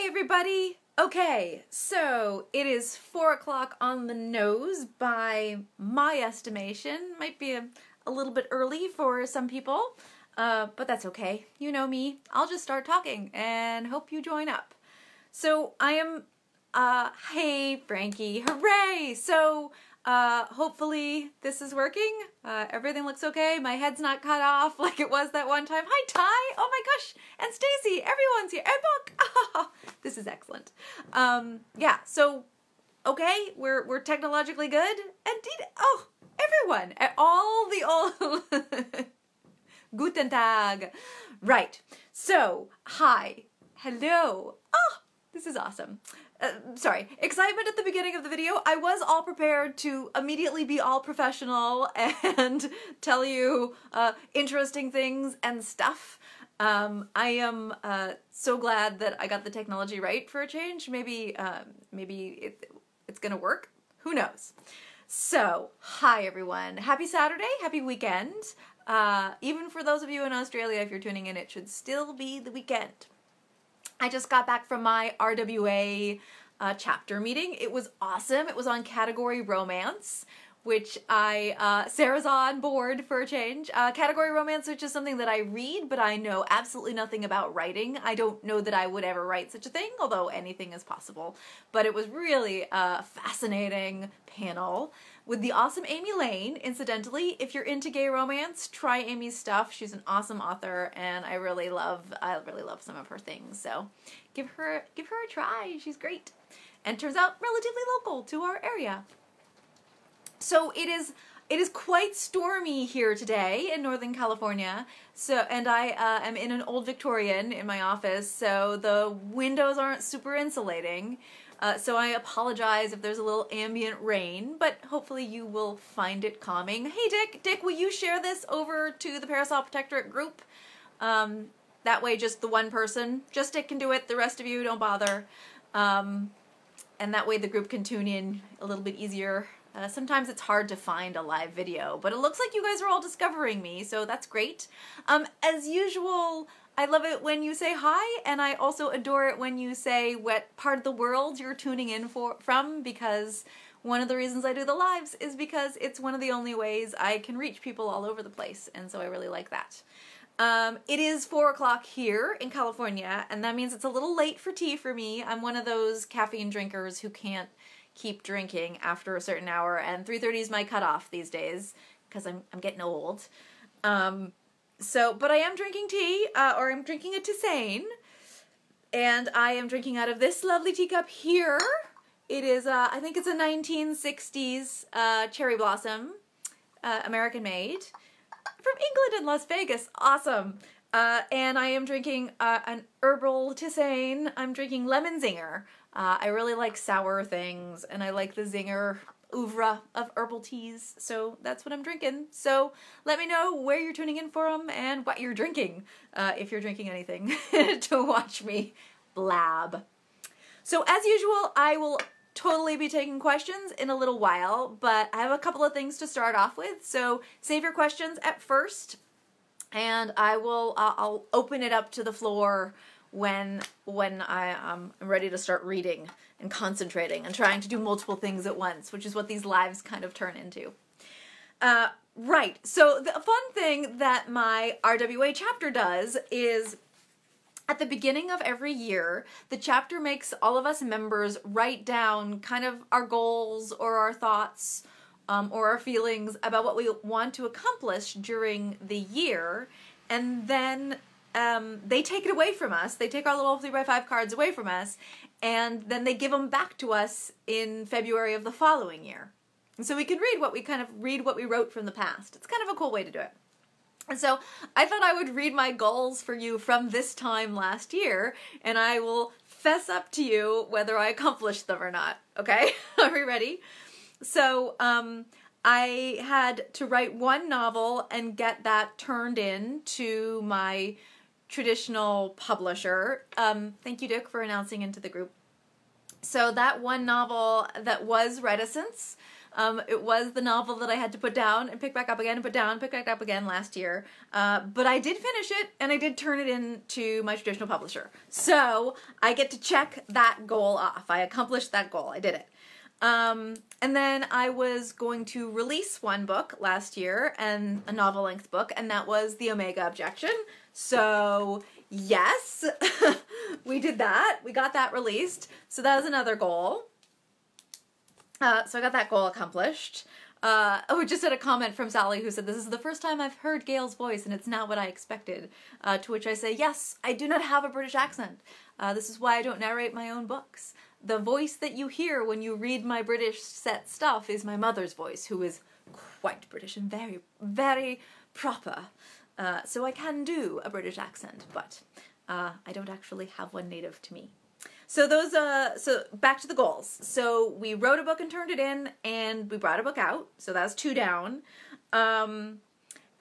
Hi everybody! Okay, so it is 4 o'clock on the nose by my estimation. Might be a little bit early for some people, but that's okay. You know me. I'll just start talking and hope you join up. So I am, hey Frankie, hooray! So hopefully this is working. Everything looks okay. My head's not cut off like it was that one time. Hi Ty! Oh my gosh! And Stacy! Everyone's here! And Book! Oh, this is excellent. Yeah, so okay, we're technologically good. Indeed, oh, everyone! All the old Guten Tag. Right. So, hi. Hello. Oh, this is awesome. Sorry, excitement at the beginning of the video. I was all prepared to immediately be all professional and tell you interesting things and stuff. I am so glad that I got the technology right for a change. Maybe it's gonna work. Who knows? So, hi everyone. Happy Saturday, happy weekend. Even for those of you in Australia, if you're tuning in, it should still be the weekend. I just got back from my RWA chapter meeting. It was awesome. It was on category romance, which Sarah's on board for a change. Category romance, which is something that I read, but I know absolutely nothing about writing. I don't know that I would ever write such a thing, although anything is possible. But it was really a fascinating panel with the awesome Amy Lane. Incidentally, if you're into gay romance, try Amy's stuff. She's an awesome author, and I really love some of her things. So give her a try. She's great, and turns out relatively local to our area. So it is quite stormy here today in Northern California. So, and I am in an old Victorian in my office, so the windows aren't super insulating. So I apologize if there's a little ambient rain, but hopefully you will find it calming. Hey Dick! Dick, will you share this over to the Parasol Protectorate group? That way just the one person, just Dick can do it, the rest of you don't bother. And that way the group can tune in a little bit easier. Sometimes it's hard to find a live video, but it looks like you guys are all discovering me, so that's great. As usual, I love it when you say hi, and I also adore it when you say what part of the world you're tuning in from, because one of the reasons I do the lives is because it's one of the only ways I can reach people all over the place, and so I really like that. It is 4 o'clock here in California, and that means it's a little late for tea for me. I'm one of those caffeine drinkers who can't keep drinking after a certain hour, and 3:30 is my cutoff these days, because I'm getting old. But I am drinking tea, or I'm drinking a tisane, and I am drinking out of this lovely teacup here. It is, I think it's a 1960s cherry blossom, American made, from England and Las Vegas. Awesome. And I am drinking an herbal tisane. I'm drinking lemon zinger. I really like sour things, and I like the zinger oeuvre of herbal teas, so that's what I'm drinking. So let me know where you're tuning in from and what you're drinking, if you're drinking anything, to watch me blab. So as usual, I will totally be taking questions in a little while, but I have a couple of things to start off with, so save your questions at first, and I'll open it up to the floor when I am ready to start reading and concentrating and trying to do multiple things at once, which is what these lives kind of turn into. Right, so the fun thing that my RWA chapter does is at the beginning of every year, the chapter makes all of us members write down kind of our goals or our thoughts or our feelings about what we want to accomplish during the year, and then they take it away from us. They take our little 3x5 cards away from us, and then they give them back to us in February of the following year. And so we can read what we wrote from the past. It's kind of a cool way to do it. And so I thought I would read my goals for you from this time last year, and I will fess up to you whether I accomplished them or not. Okay? Are we ready? So, I had to write one novel and get that turned in to my traditional publisher. Thank you, Dick, for announcing into the group. So that one novel that was Reticence It was the novel that I had to put down and pick back up again and put down, pick back up again last year. But I did finish it, and I did turn it in to my traditional publisher. So I get to check that goal off. I accomplished that goal. I did it. And then I was going to release one book last year, and a novel-length book, and that was The Omega Objection. So yes, we did that. We got that released. So that was another goal. So I got that goal accomplished. We just had a comment from Sally who said, "This is the first time I've heard Gail's voice, and it's not what I expected." To which I say, yes, I do not have a British accent. This is why I don't narrate my own books. The voice that you hear when you read my British set stuff is my mother's voice, who is quite British and very, very proper. So I can do a British accent, but I don't actually have one native to me. So those, so back to the goals. So we wrote a book and turned it in, and we brought a book out. So that's 2 down.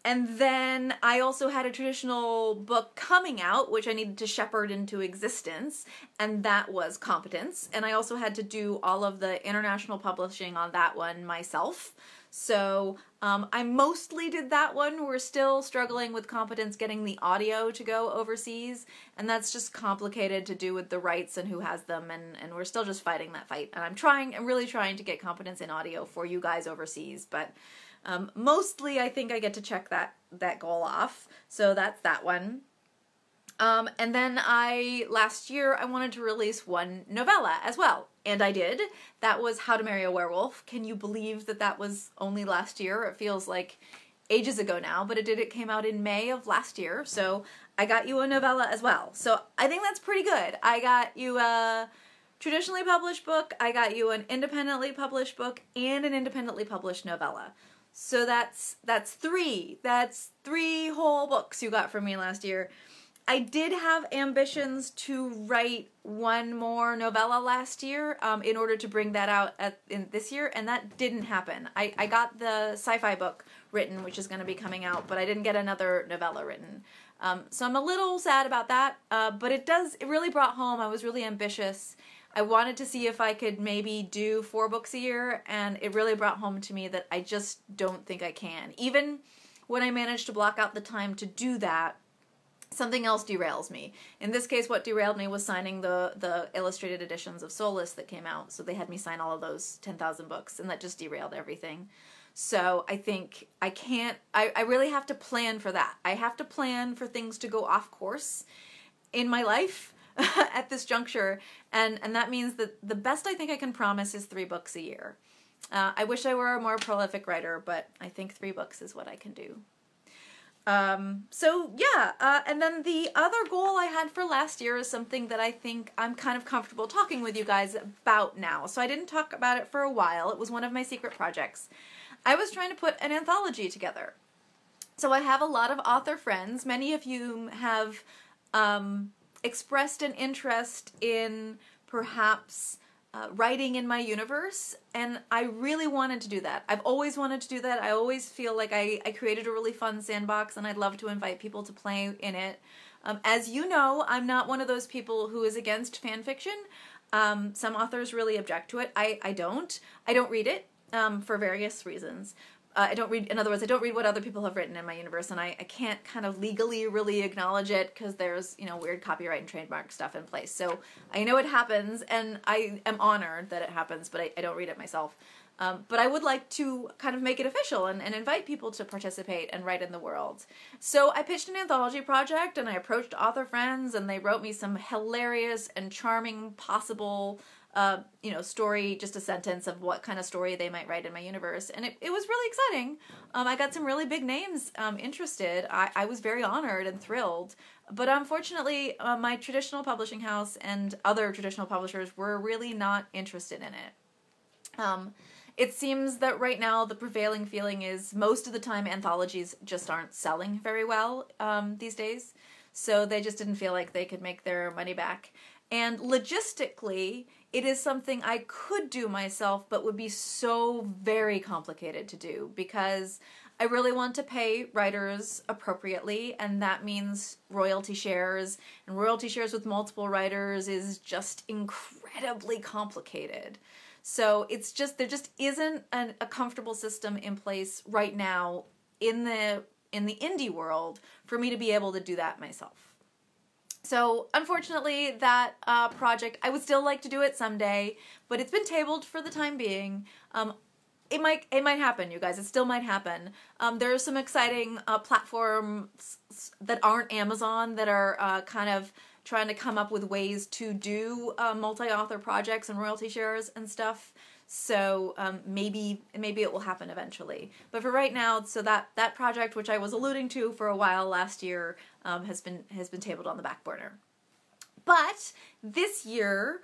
And then I also had a traditional book coming out, which I needed to shepherd into existence, and that was Competence. And I also had to do all of the international publishing on that one myself. So I mostly did that one. We're still struggling with Competence getting the audio to go overseas, and that's just complicated to do with the rights and who has them, and we're still just fighting that fight. And I'm really trying to get Competence in audio for you guys overseas, but mostly I think I get to check that goal off. So that's that one. And then last year I wanted to release one novella as well. And I did. That was How to Marry a Werewolf. Can you believe that that was only last year? It feels like ages ago now, but it came out in May of last year. So I got you a novella as well. So I think that's pretty good. I got you a traditionally published book, I got you an independently published book, and an independently published novella. So that's 3. That's 3 whole books you got from me last year. I did have ambitions to write one more novella last year in order to bring that out in this year, and that didn't happen. I got the sci-fi book written, which is going to be coming out, but I didn't get another novella written. So I'm a little sad about that, but it really brought home, I was really ambitious. I wanted to see if I could maybe do 4 books a year, and it really brought home to me that I just don't think I can. Even when I managed to block out the time to do that, something else derails me. In this case, what derailed me was signing the illustrated editions of Soulless that came out, so they had me sign all of those 10,000 books, and that just derailed everything. So I think I really have to plan for that. I have to plan for things to go off course in my life at this juncture, and that means that the best I think I can promise is 3 books a year. I wish I were a more prolific writer, but I think 3 books is what I can do. So yeah, and then the other goal I had for last year is something that I think I'm kind of comfortable talking with you guys about now. So I didn't talk about it for a while. It was one of my secret projects. I was trying to put an anthology together. So I have a lot of author friends. Many of you have expressed an interest in perhaps writing in my universe, and I really wanted to do that. I've always wanted to do that. I always feel like I created a really fun sandbox, and I'd love to invite people to play in it. As you know, I'm not one of those people who is against fan fiction. Some authors really object to it. I don't read it for various reasons. In other words, I don't read what other people have written in my universe, and I can't kind of legally really acknowledge it because there's, weird copyright and trademark stuff in place. So I know it happens, and I am honored that it happens, but I don't read it myself. But I would like to kind of make it official and invite people to participate and write in the world. So I pitched an anthology project, and I approached author friends, and they wrote me some hilarious and charming possible story, just a sentence of what kind of story they might write in my universe. And it was really exciting. I got some really big names interested. I was very honored and thrilled. But unfortunately, my traditional publishing house and other traditional publishers were really not interested in it. It seems that right now the prevailing feeling is most of the time anthologies just aren't selling very well these days. So they just didn't feel like they could make their money back. And logistically, it is something I could do myself, but would be so very complicated to do because I really want to pay writers appropriately, and that means royalty shares, and royalty shares with multiple writers is just incredibly complicated. So it's just, there just isn't a comfortable system in place right now in the indie world for me to be able to do that myself. So unfortunately, that project, I would still like to do it someday, but it's been tabled for the time being. It might happen, you guys. It still might happen. There are some exciting platforms that aren't Amazon that are kind of trying to come up with ways to do multi-author projects and royalty shares and stuff. So maybe it will happen eventually. But for right now, so that project, which I was alluding to for a while last year, has been tabled on the back burner. But this year,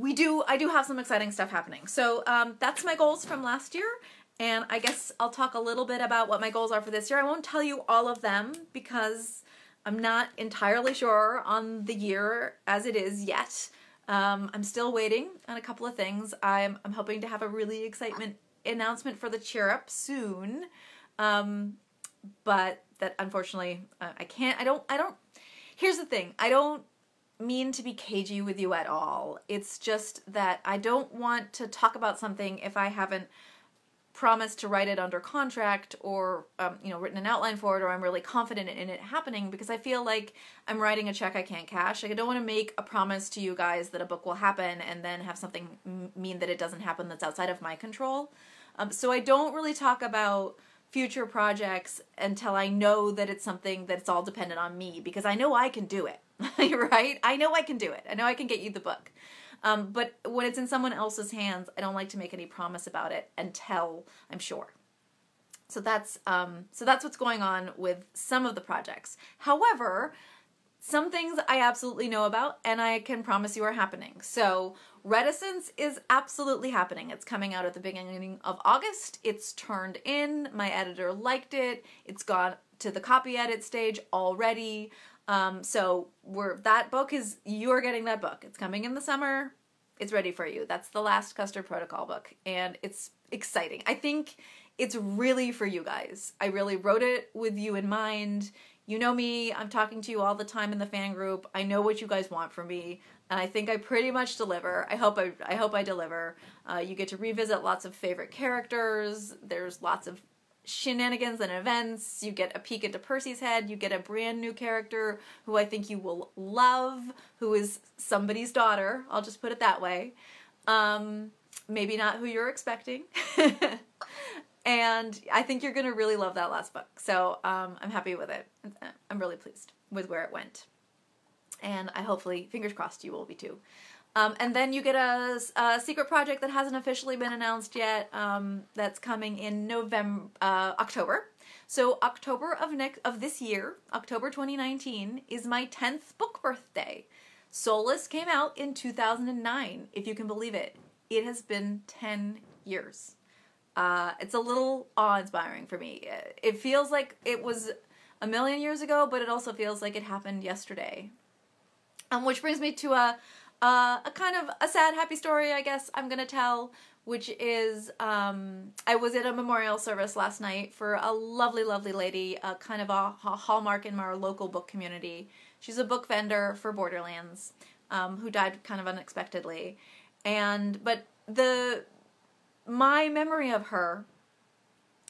I do have some exciting stuff happening. So that's my goals from last year, and I guess I'll talk a little bit about what my goals are for this year. I won't tell you all of them because I'm not entirely sure on the year as it is yet. I'm still waiting on a couple of things. I'm hoping to have a really exciting announcement for the Cheer Up soon, but that unfortunately I can't. I don't. Here's the thing. I don't mean to be cagey with you at all. It's just that I don't want to talk about something if I haven't promised to write it under contract or written an outline for it, or I'm really confident in it happening, because I feel like I'm writing a check I can't cash. Like, I don't want to make a promise to you guys that a book will happen and then have something mean that it doesn't happen that's outside of my control. So I don't really talk about future projects until I know that it's something that's all dependent on me, because I know I can do it. Right? I know I can do it. I know I can get you the book. But when it's in someone else's hands, I don't like to make any promise about it until I'm sure. So that's what's going on with some of the projects. However, some things I absolutely know about and I can promise you are happening. So Reticence is absolutely happening. It's coming out at the beginning of August. It's turned in. My editor liked it. It's gone to the copy edit stage already. So that book you're getting that book. It's coming in the summer. It's ready for you. That's the last Custard Protocol book, and it's exciting. I think it's really for you guys. I really wrote it with you in mind. You know me. I'm talking to you all the time in the fan group. I know what you guys want from me, and I think I pretty much deliver. I hope I deliver. You get to revisit lots of favorite characters. There's lots of shenanigans and events. You get a peek into Percy's head. You get a brand new character who I think you will love, who is somebody's daughter. I'll just put it that way. Maybe not who you're expecting. And I think you're going to really love that last book. So I'm happy with it. I'm really pleased with where it went. And I hopefully, fingers crossed, you will be too. And then you get a secret project that hasn't officially been announced yet, that's coming in October. So October of this year, October 2019, is my 10th book birthday. Soulless came out in 2009, if you can believe it. It has been 10 years. It's a little awe-inspiring for me. It feels like it was a million years ago, but it also feels like it happened yesterday. Which brings me to a kind of a sad, happy story, I guess I'm going to tell, which is I was at a memorial service last night for a lovely, lovely lady, kind of a hallmark in our local book community. She's a book vendor for Borderlands, who died kind of unexpectedly. But my memory of her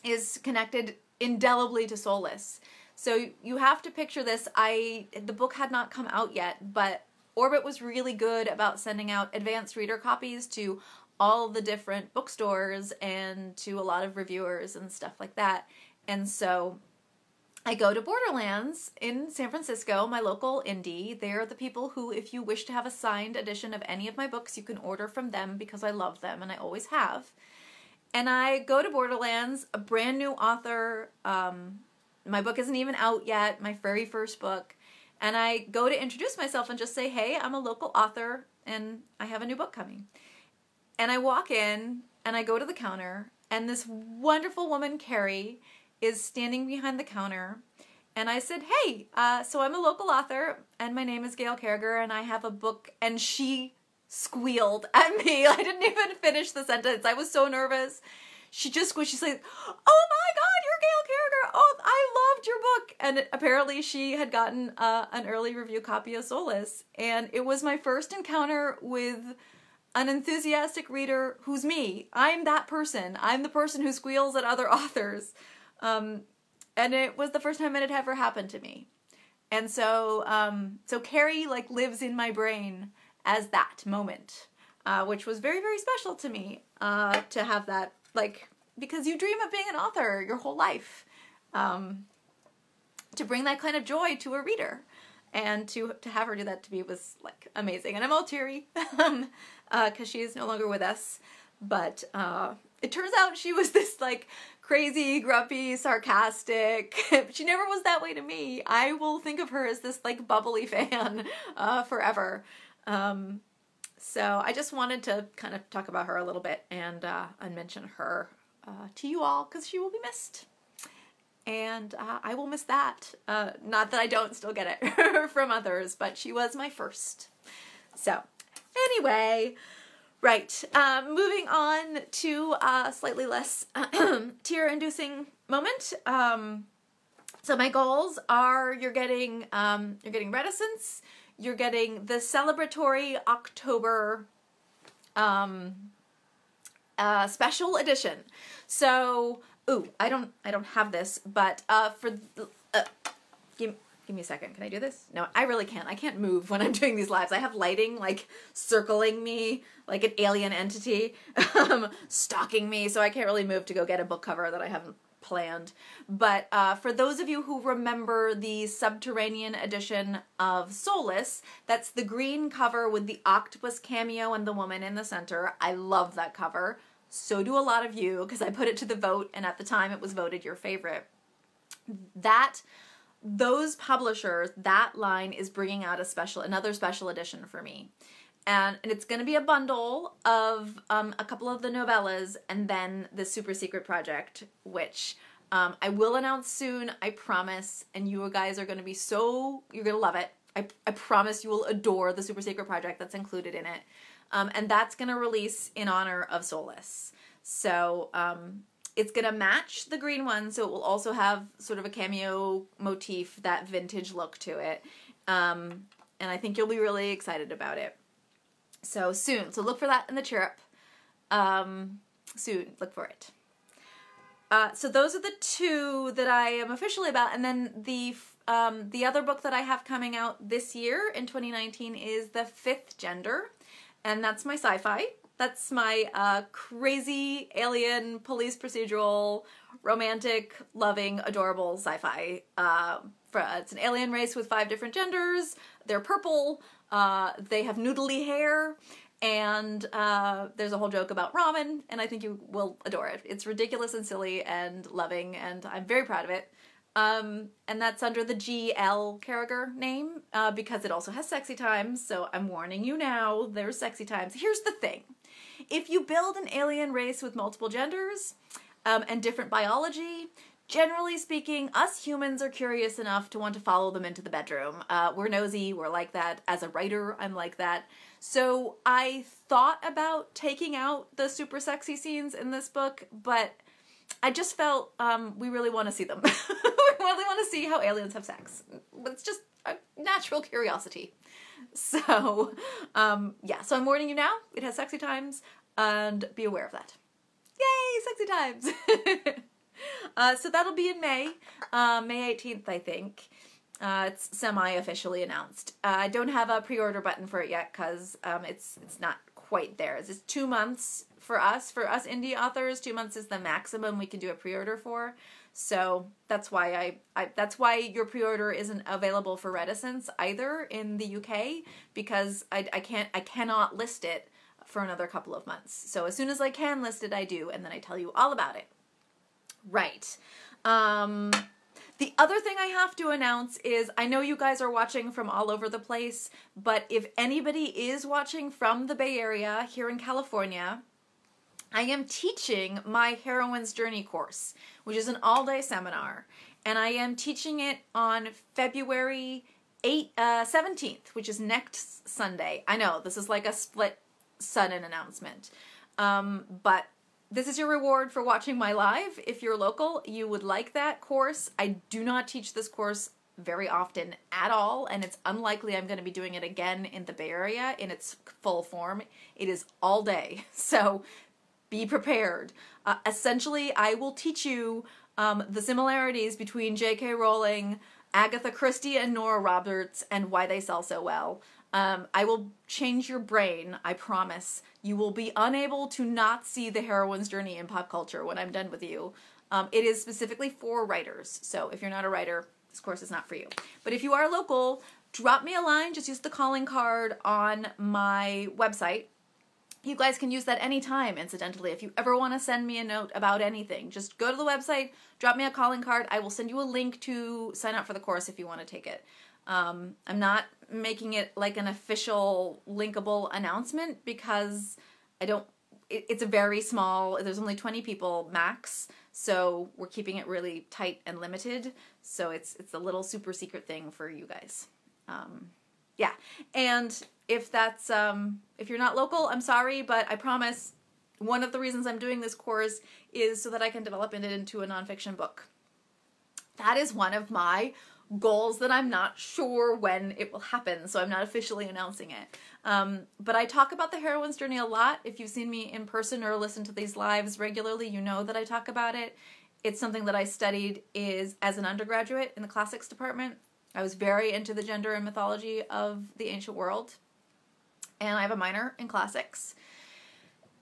is connected indelibly to Soulless. So you have to picture this. The book had not come out yet, but Orbit was really good about sending out advanced reader copies to all the different bookstores and to a lot of reviewers and stuff like that. And so I go to Borderlands in San Francisco, my local indie. They're the people who, if you wish to have a signed edition of any of my books, you can order from them because I love them and I always have. And I go to Borderlands, a brand new author. My book isn't even out yet, my very first book. And I go to introduce myself and just say, hey, I'm a local author and I have a new book coming. And I walk in and I go to the counter and this wonderful woman, Carrie, is standing behind the counter. And I said, hey, so I'm a local author and my name is Gail Carriger and I have a book. And she squealed at me. I didn't even finish the sentence. I was so nervous. She just squished. She's like, oh my God, you're Gail Carriger. Oh, I loved your book. And apparently she had gotten an early review copy of Soulless. And it was my first encounter with an enthusiastic reader who's me. I'm that person. I'm the person who squeals at other authors. And it was the first time it had ever happened to me. And so, so Carrie like lives in my brain as that moment, which was very, very special to me, to have that, like, because you dream of being an author your whole life, to bring that kind of joy to a reader, and to have her do that to me was like amazing. And I'm all teary, cause she is no longer with us, but, it turns out she was this like crazy, grumpy, sarcastic. She never was that way to me. I will think of her as this like bubbly fan forever. So I just wanted to kind of talk about her a little bit and mention her to you all, because she will be missed. And I will miss that. Not that I don't still get it from others, but she was my first. So anyway... Right, moving on to a slightly less tear-inducing moment. So my goals are you're getting Reticence, you're getting the celebratory October special edition. So, I don't have this, but give me a second. Can I do this? No, I really can't. I can't move when I'm doing these lives. I have lighting like circling me like an alien entity, stalking me, so I can't really move to go get a book cover that I haven't planned. But for those of you who remember the Subterranean edition of Soulless, that's the green cover with the octopus cameo and the woman in the center. I love that cover. So do a lot of you, because I put it to the vote, and at the time it was voted your favorite. Those publishers, that line is bringing out another special edition for me. And it's going to be a bundle of a couple of the novellas and then the super secret project, which I will announce soon, I promise. And you guys are going to be you're going to love it. I promise you will adore the super secret project that's included in it. And that's going to release in honor of Soulless. So, it's going to match the green one, so it will also have sort of a cameo motif, that vintage look to it. And I think you'll be really excited about it. So soon. So look for that in the chirp. Soon. Look for it. So those are the two that I am officially about. And then the other book that I have coming out this year in 2019 is The Fifth Gender. And that's my sci-fi. That's my crazy alien police procedural, romantic, loving, adorable sci-fi. It's an alien race with 5 different genders. They're purple. They have noodly hair. And there's a whole joke about ramen, and I think you will adore it. It's ridiculous and silly and loving, and I'm very proud of it. And that's under the GL Carriger name, because it also has sexy times, so I'm warning you now, there's sexy times. Here's the thing. If you build an alien race with multiple genders, and different biology, generally speaking, us humans are curious enough to want to follow them into the bedroom. We're nosy, we're like that. As a writer, I'm like that. So I thought about taking out the super sexy scenes in this book, but I just felt we really want to see them. We really want to see how aliens have sex. It's just a natural curiosity. So, yeah, so I'm warning you now. It has sexy times, and be aware of that. Yay, sexy times! So that'll be in May, May 18th, I think. It's semi-officially announced. I don't have a pre-order button for it yet, because it's not quite there. It's 2 months for us indie authors. 2 months is the maximum we can do a pre-order for. So that's why that's why your pre-order isn't available for Reticence either in the UK, because I cannot list it for another couple of months. So as soon as I can list it, I do, and then I tell you all about it. Right. The other thing I have to announce is, I know you guys are watching from all over the place, but if anybody is watching from the Bay Area here in California, I am teaching my Heroine's Journey course, which is an all-day seminar, and I am teaching it on February 17th, which is next Sunday. I know, this is like a split sudden announcement, but this is your reward for watching my live. If you're local, you would like that course. I do not teach this course very often at all, and it's unlikely I'm going to be doing it again in the Bay Area in its full form. It is all day, so be prepared. Essentially, I will teach you the similarities between J.K. Rowling, Agatha Christie, and Nora Roberts, and why they sell so well. I will change your brain, I promise. You will be unable to not see the heroine's journey in pop culture when I'm done with you. It is specifically for writers, so if you're not a writer, this course is not for you. But if you are local, drop me a line, just use the calling card on my website. You guys can use that anytime, incidentally. If you ever want to send me a note about anything, just go to the website, drop me a calling card. I will send you a link to sign up for the course if you want to take it. I'm not making it like an official linkable announcement because it's a very small, there's only 20 people max, so we're keeping it really tight and limited. So it's a little super secret thing for you guys. Yeah, and if that's, if you're not local, I'm sorry, but I promise one of the reasons I'm doing this course is so that I can develop it into a nonfiction book. That is one of my goals that I'm not sure when it will happen, so I'm not officially announcing it. But I talk about the heroine's journey a lot. If you've seen me in person or listened to these lives regularly, you know that I talk about it. It's something that I studied as an undergraduate in the classics department. I was very into the gender and mythology of the ancient world, and I have a minor in classics.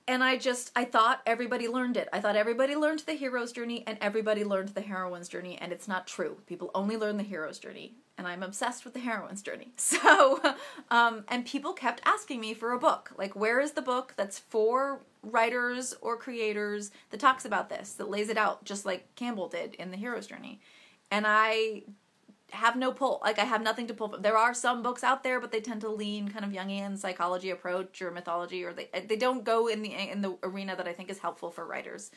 And I thought everybody learned it. I thought everybody learned the hero's journey and everybody learned the heroine's journey, and it's not true. People only learn the hero's journey, and I'm obsessed with the heroine's journey. So, and people kept asking me for a book. Like, where is the book that's for writers or creators that talks about this, that lays it out just like Campbell did in the hero's journey? And I have no pull. Like, I have nothing to pull from. There are some books out there, but they tend to lean kind of Jungian psychology approach or mythology, or they don't go in the arena that I think is helpful for writers.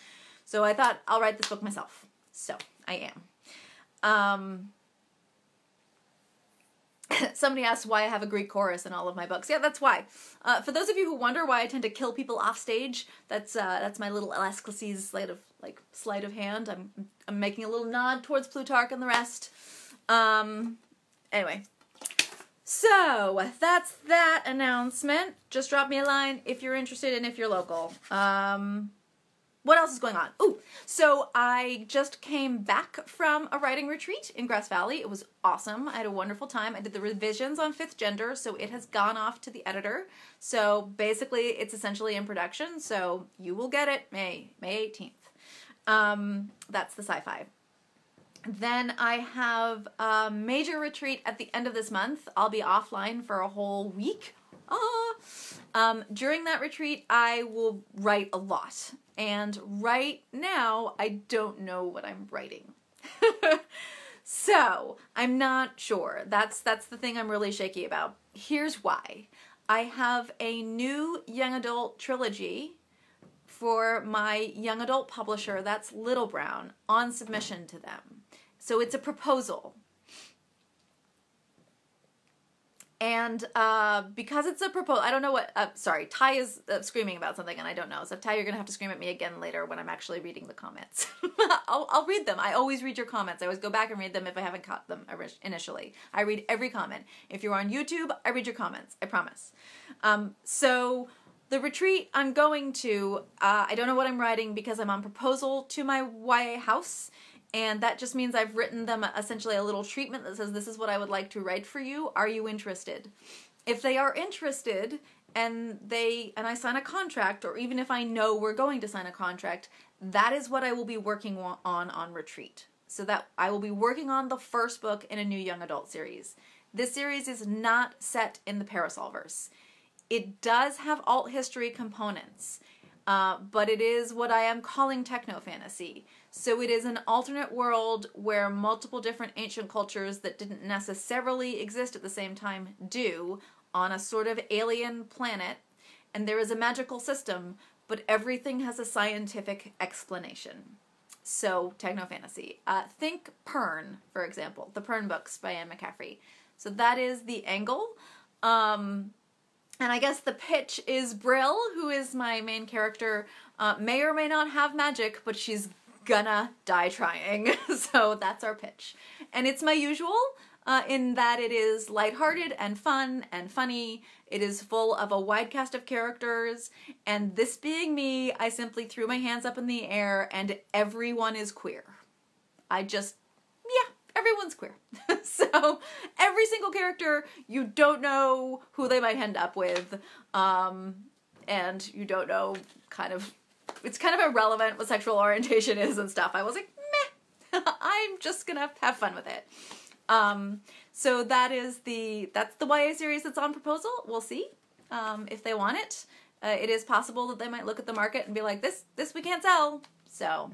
So I thought I'll write this book myself. So I am. Somebody asked why I have a Greek chorus in all of my books. Yeah, that's why. For those of you who wonder why I tend to kill people off stage, that's my little Elasticles sleight of hand. I'm making a little nod towards Plutarch and the rest. Anyway, so that's that announcement. Just drop me a line if you're interested and if you're local. What else is going on? Ooh, so I just came back from a writing retreat in Grass Valley. It was awesome. I had a wonderful time. I did the revisions on Fifth Gender, so it has gone off to the editor. So basically, it's essentially in production, so you will get it May 18th. That's the sci-fi. Then I have a major retreat at the end of this month. I'll be offline for a whole week. During that retreat, I will write a lot. And right now, I don't know what I'm writing. So, I'm not sure. That's the thing I'm really shaky about. Here's why. I have a new young adult trilogy for my young adult publisher, that's Little Brown, on submission to them. So it's a proposal. And because it's a proposal, I don't know what, sorry, Ty is screaming about something and I don't know. So Ty, you're going to have to scream at me again later when I'm actually reading the comments. I'll read them. I always read your comments. I always go back and read them if I haven't caught them initially. I read every comment. If you're on YouTube, I read your comments. I promise. So the retreat I'm going to, I don't know what I'm writing because I'm on proposal to my YA house. And that just means I've written them essentially a little treatment that says, this is what I would like to write for you. Are you interested? If they are interested and I sign a contract, or even if I know we're going to sign a contract, that is what I will be working on retreat. So that I will be working on the first book in a new young adult series. This series is not set in the Parasolverse. It does have alt history components, but it is what I am calling techno-fantasy. So it is an alternate world where multiple different ancient cultures that didn't necessarily exist at the same time do, on a sort of alien planet, and there is a magical system, but everything has a scientific explanation. So, techno-fantasy. Think Pern, for example, the Pern books by Anne McCaffrey. So that is the angle. And I guess the pitch is Brill, who is my main character, may or may not have magic, but she's gonna die trying. So that's our pitch. And it's my usual. in that it is lighthearted and fun and funny. It is full of a wide cast of characters, and this being me, I simply threw my hands up in the air and everyone is queer. Everyone's queer. So every single character, you don't know who they might end up with, and you don't know it's kind of irrelevant what sexual orientation is and stuff. I was like, meh, I'm just gonna have fun with it. So that's the YA series that's on proposal. We'll see if they want it. It is possible that they might look at the market and be like, this we can't sell. So,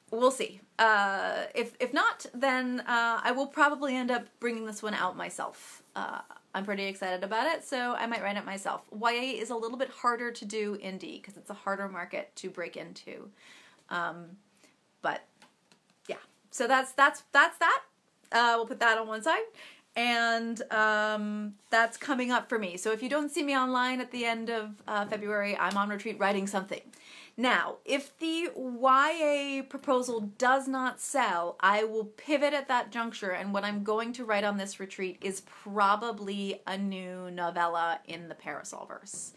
we'll see. If not, then I will probably end up bringing this one out myself. I'm pretty excited about it, so I might write it myself. YA is a little bit harder to do indie because it's a harder market to break into. But yeah, so that's that. We'll put that on one side. And that's coming up for me. So if you don't see me online at the end of February, I'm on retreat writing something. Now, if the YA proposal does not sell, I will pivot at that juncture, and what I'm going to write on this retreat is probably a new novella in the Parasolverse.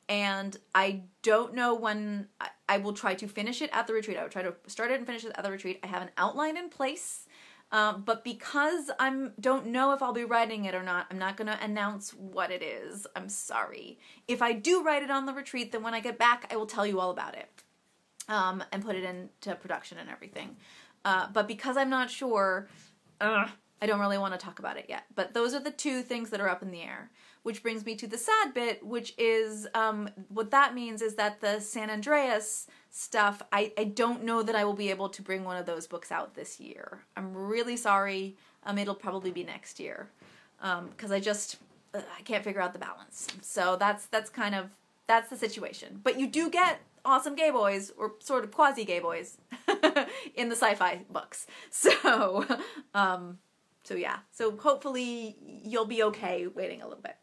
And I don't know when I will try to finish it at the retreat. I will try to start it and finish it at the retreat. I have an outline in place. But because I don't know if I'll be writing it or not, I'm not going to announce what it is. I'm sorry. If I do write it on the retreat, then when I get back, I will tell you all about it, and put it into production and everything. But because I'm not sure, I don't really want to talk about it yet. But those are the two things that are up in the air, which brings me to the sad bit, which is, what that means is that the San Andreas stuff, I don't know that I will be able to bring one of those books out this year. I'm really sorry. It'll probably be next year, because I can't figure out the balance. So that's the situation. But you do get awesome gay boys, or sort of quasi-gay boys, in the sci-fi books. So, so yeah. So hopefully you'll be okay waiting a little bit.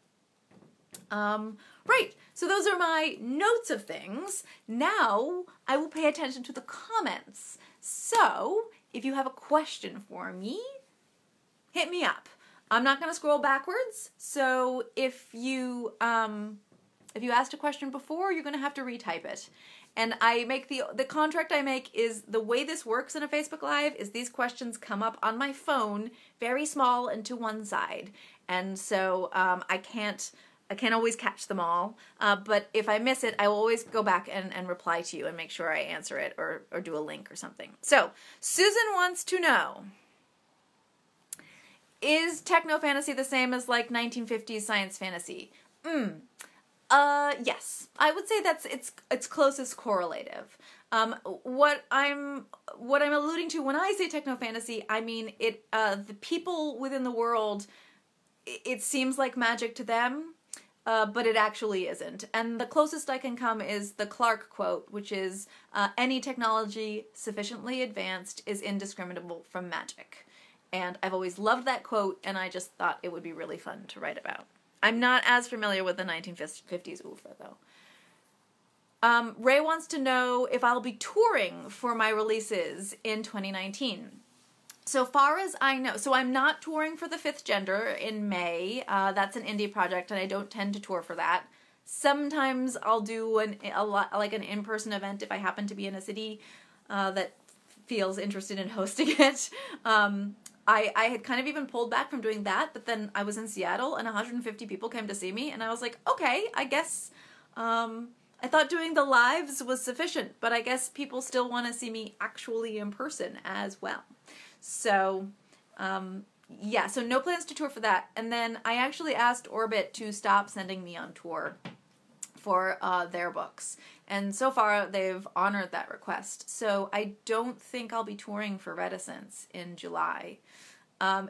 Right, so those are my notes of things. Now I will pay attention to the comments. So if you have a question for me, hit me up. I'm not going to scroll backwards, so if you asked a question before, you're going to have to retype it. And I make the contract I make is, the way this works in a Facebook Live is these questions come up on my phone, very small and to one side. And so I can't always catch them all, but if I miss it, I will always go back and reply to you and make sure I answer it or do a link or something. So, Susan wants to know, is techno-fantasy the same as like 1950s science fantasy? Yes. I would say that's its closest correlative. What I'm alluding to when I say techno-fantasy, I mean the people within the world, it seems like magic to them, but it actually isn't. And the closest I can come is the Clark quote, which is, any technology sufficiently advanced is indiscriminable from magic. And I've always loved that quote, and I just thought it would be really fun to write about. I'm not as familiar with the 1950s oeuvre, though. Ray wants to know if I'll be touring for my releases in 2019. So far as I know, so I'm not touring for the Fifth Gender in May. That's an indie project, and I don't tend to tour for that. Sometimes I'll do an in-person event if I happen to be in a city that feels interested in hosting it. I had kind of even pulled back from doing that, but then I was in Seattle and 150 people came to see me, and I was like, okay, I guess, I thought doing the lives was sufficient, but I guess people still want to see me actually in person as well. So, yeah, so no plans to tour for that. And then I actually asked Orbit to stop sending me on tour for their books. And so far, they've honored that request. So I don't think I'll be touring for Reticence in July.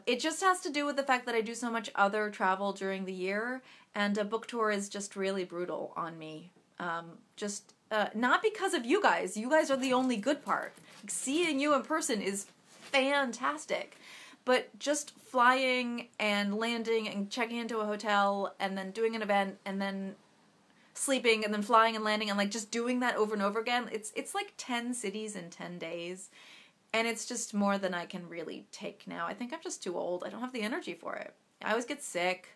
It just has to do with the fact that I do so much other travel during the year, and a book tour is just really brutal on me. Not because of you guys. You guys are the only good part. Seeing you in person is fantastic. But just flying and landing and checking into a hotel and then doing an event and then sleeping and then flying and landing and like just doing that over and over again, it's like 10 cities in 10 days. And it's just more than I can really take now. I think I'm just too old. I don't have the energy for it. I always get sick.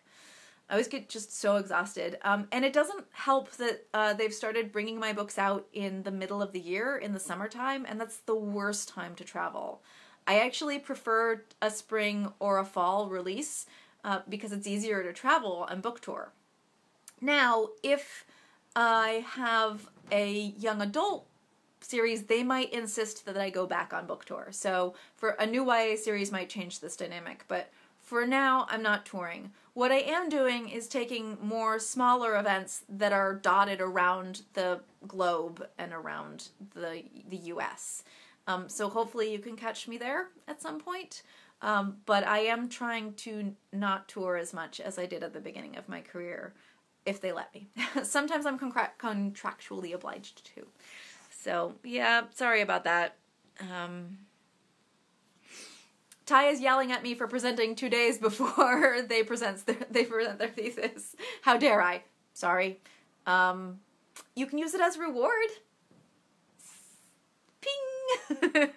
I always get just so exhausted. And it doesn't help that they've started bringing my books out in the middle of the year, in the summertime, and that's the worst time to travel. I actually prefer a spring or a fall release because it's easier to travel and book tour. Now, if I have a young adult series, they might insist that I go back on book tour. So for a new YA series might change this dynamic, but for now, I'm not touring. What I am doing is taking more smaller events that are dotted around the globe and around the US. So hopefully you can catch me there at some point. But I am trying to not tour as much as I did at the beginning of my career, if they let me. Sometimes I'm contractually obliged to. So, yeah, sorry about that. Ty is yelling at me for presenting 2 days before they present their thesis. How dare I? Sorry. You can use it as reward. Ping!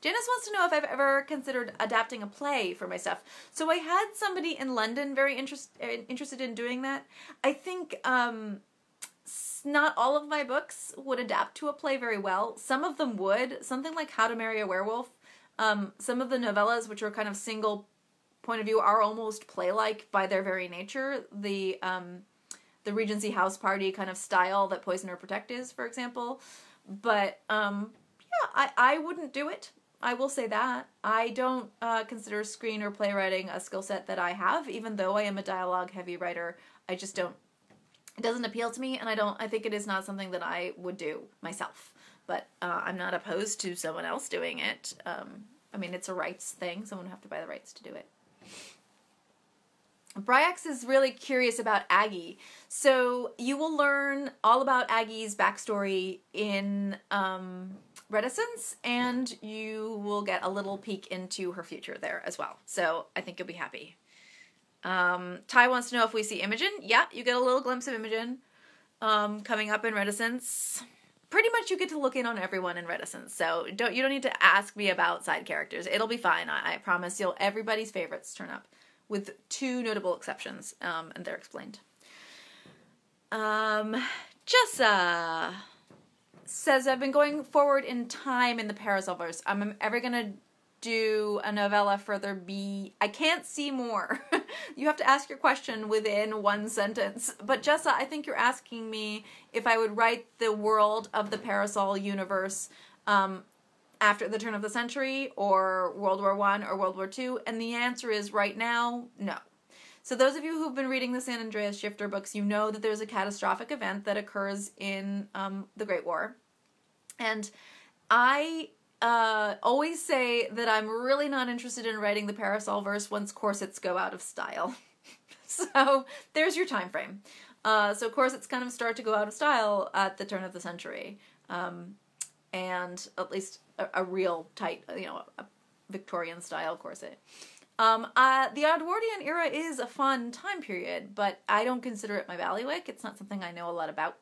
Janice wants to know if I've ever considered adapting a play for my stuff. So I had somebody in London very interested in doing that. I think not all of my books would adapt to a play very well. Some of them would. Something like How to Marry a Werewolf. Some of the novellas, which are kind of single point of view, are almost play-like by their very nature. The Regency House Party kind of style that Poison or Protect is, for example. But yeah, I wouldn't do it. I will say that. I don't consider screen or playwriting a skill set that I have, even though I am a dialogue-heavy writer. I just don't. It doesn't appeal to me, and I think it is not something that I would do myself. But I'm not opposed to someone else doing it. I mean, it's a rights thing. Someone would have to buy the rights to do it. Bryax is really curious about Aggie. So you will learn all about Aggie's backstory in Reticence, and you will get a little peek into her future there as well. So I think you'll be happy. Ty wants to know if we see Imogen. Yeah, you get a little glimpse of Imogen coming up in Reticence. Pretty much you get to look in on everyone in Reticence, so you don't need to ask me about side characters. It'll be fine. I promise everybody's favorites turn up, with 2 notable exceptions, and they're explained. Jessa says, I've been going forward in time in the Parasolverse. I'm ever gonna do a novella further B. I can't see more. You have to ask your question within 1 sentence. But Jessa, I think you're asking me if I would write the world of the Parasol universe after the turn of the century, or World War I or World War II, and the answer is right now, no. So those of you who've been reading the San Andreas Shifter books, you know that there's a catastrophic event that occurs in the Great War. And I always say that I'm really not interested in writing the Parasolverse once corsets go out of style. So there's your time frame. So corsets kind of start to go out of style at the turn of the century. And at least a real tight, a Victorian style corset. The Edwardian era is a fun time period, but I don't consider it my bailiwick. It's not something I know a lot about.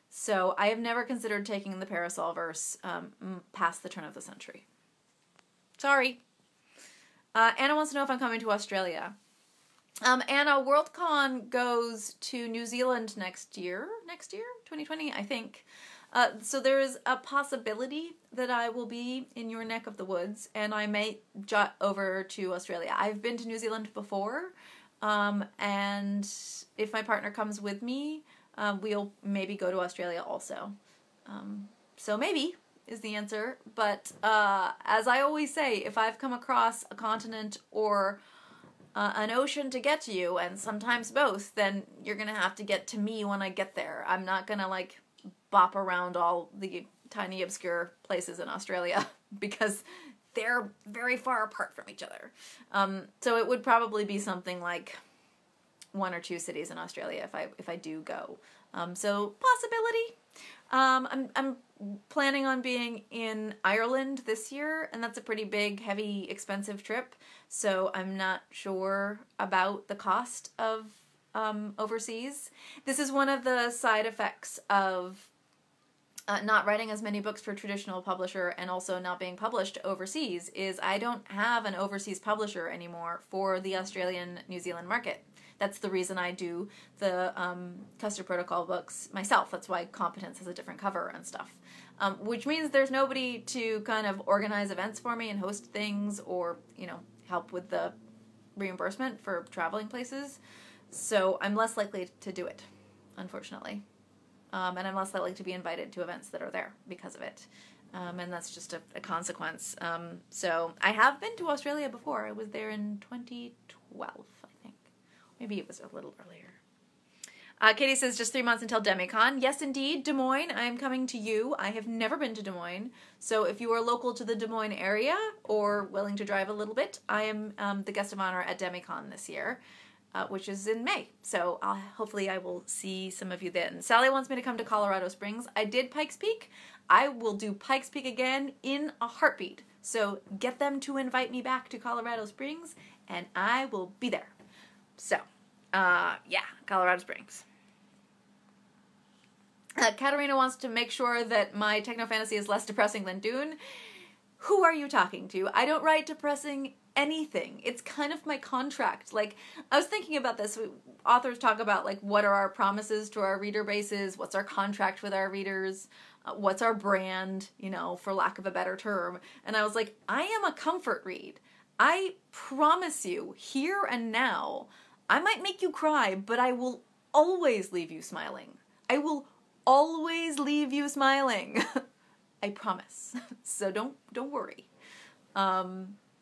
So I have never considered taking the Parasolverse past the turn of the century. Sorry. Anna wants to know if I'm coming to Australia. Anna, Worldcon goes to New Zealand next year, 2020, I think. So there is a possibility that I will be in your neck of the woods, and I may jot over to Australia. I've been to New Zealand before, and if my partner comes with me, we'll maybe go to Australia also. So maybe is the answer, but as I always say, if I've come across a continent or an ocean to get to you, and sometimes both, then you're going to have to get to me when I get there. I'm not going to, bop around all the tiny obscure places in Australia because they're very far apart from each other. So it would probably be something like 1 or 2 cities in Australia if I do go. So possibility. I'm planning on being in Ireland this year, and that's a pretty big, heavy, expensive trip. So I'm not sure about the cost of overseas. This is one of the side effects of not writing as many books for a traditional publisher and also not being published overseas is I don't have an overseas publisher anymore for the Australian, New Zealand market. That's the reason I do the Custard Protocol books myself. That's why Competence has a different cover and stuff. Which means there's nobody to kind of organize events for me and host things or, you know, help with the reimbursement for traveling places. So I'm less likely to do it, unfortunately. And I'm less likely to be invited to events that are there because of it. And that's just a consequence. So I have been to Australia before. I was there in 2012, I think. Maybe it was a little earlier. Katie says, just 3 months until DemiCon. Yes, indeed. Des Moines, I'm coming to you. I have never been to Des Moines. So if you are local to the Des Moines area or willing to drive a little bit, I am the guest of honor at DemiCon this year. Which is in May. So hopefully I will see some of you then. Sally wants me to come to Colorado Springs. I did Pikes Peak. I will do Pikes Peak again in a heartbeat. So get them to invite me back to Colorado Springs and I will be there. So, yeah, Colorado Springs. Katarina wants to make sure that my techno fantasy is less depressing than Dune. Who are you talking to? I don't write depressing anything. It's kind of my contract. Like, I was thinking about this. Authors talk about, like, what are our promises to our reader bases? What's our contract with our readers? What's our brand, you know, for lack of a better term? And I was like, I am a comfort read. I promise you, here and now, I might make you cry, but I will always leave you smiling. I will always leave you smiling. I promise. So don't worry.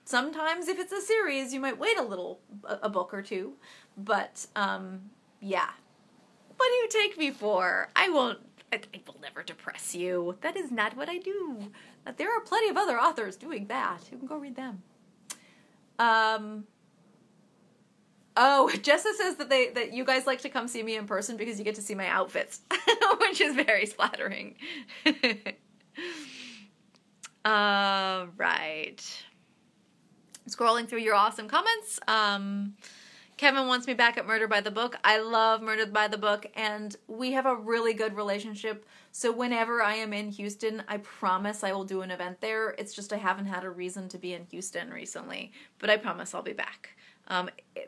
Sometimes if it's a series, you might wait a book or two, but yeah. What do you take me for? I will never depress you. That is not what I do. There are plenty of other authors doing that. You can go read them. Oh, Jessa says that you guys like to come see me in person because you get to see my outfits, which is very flattering. Right. Scrolling through your awesome comments. Kevin wants me back at Murder by the Book. I love Murder by the Book, and we have a really good relationship. So whenever I am in Houston, I promise I will do an event there. It's just I haven't had a reason to be in Houston recently, but I promise I'll be back.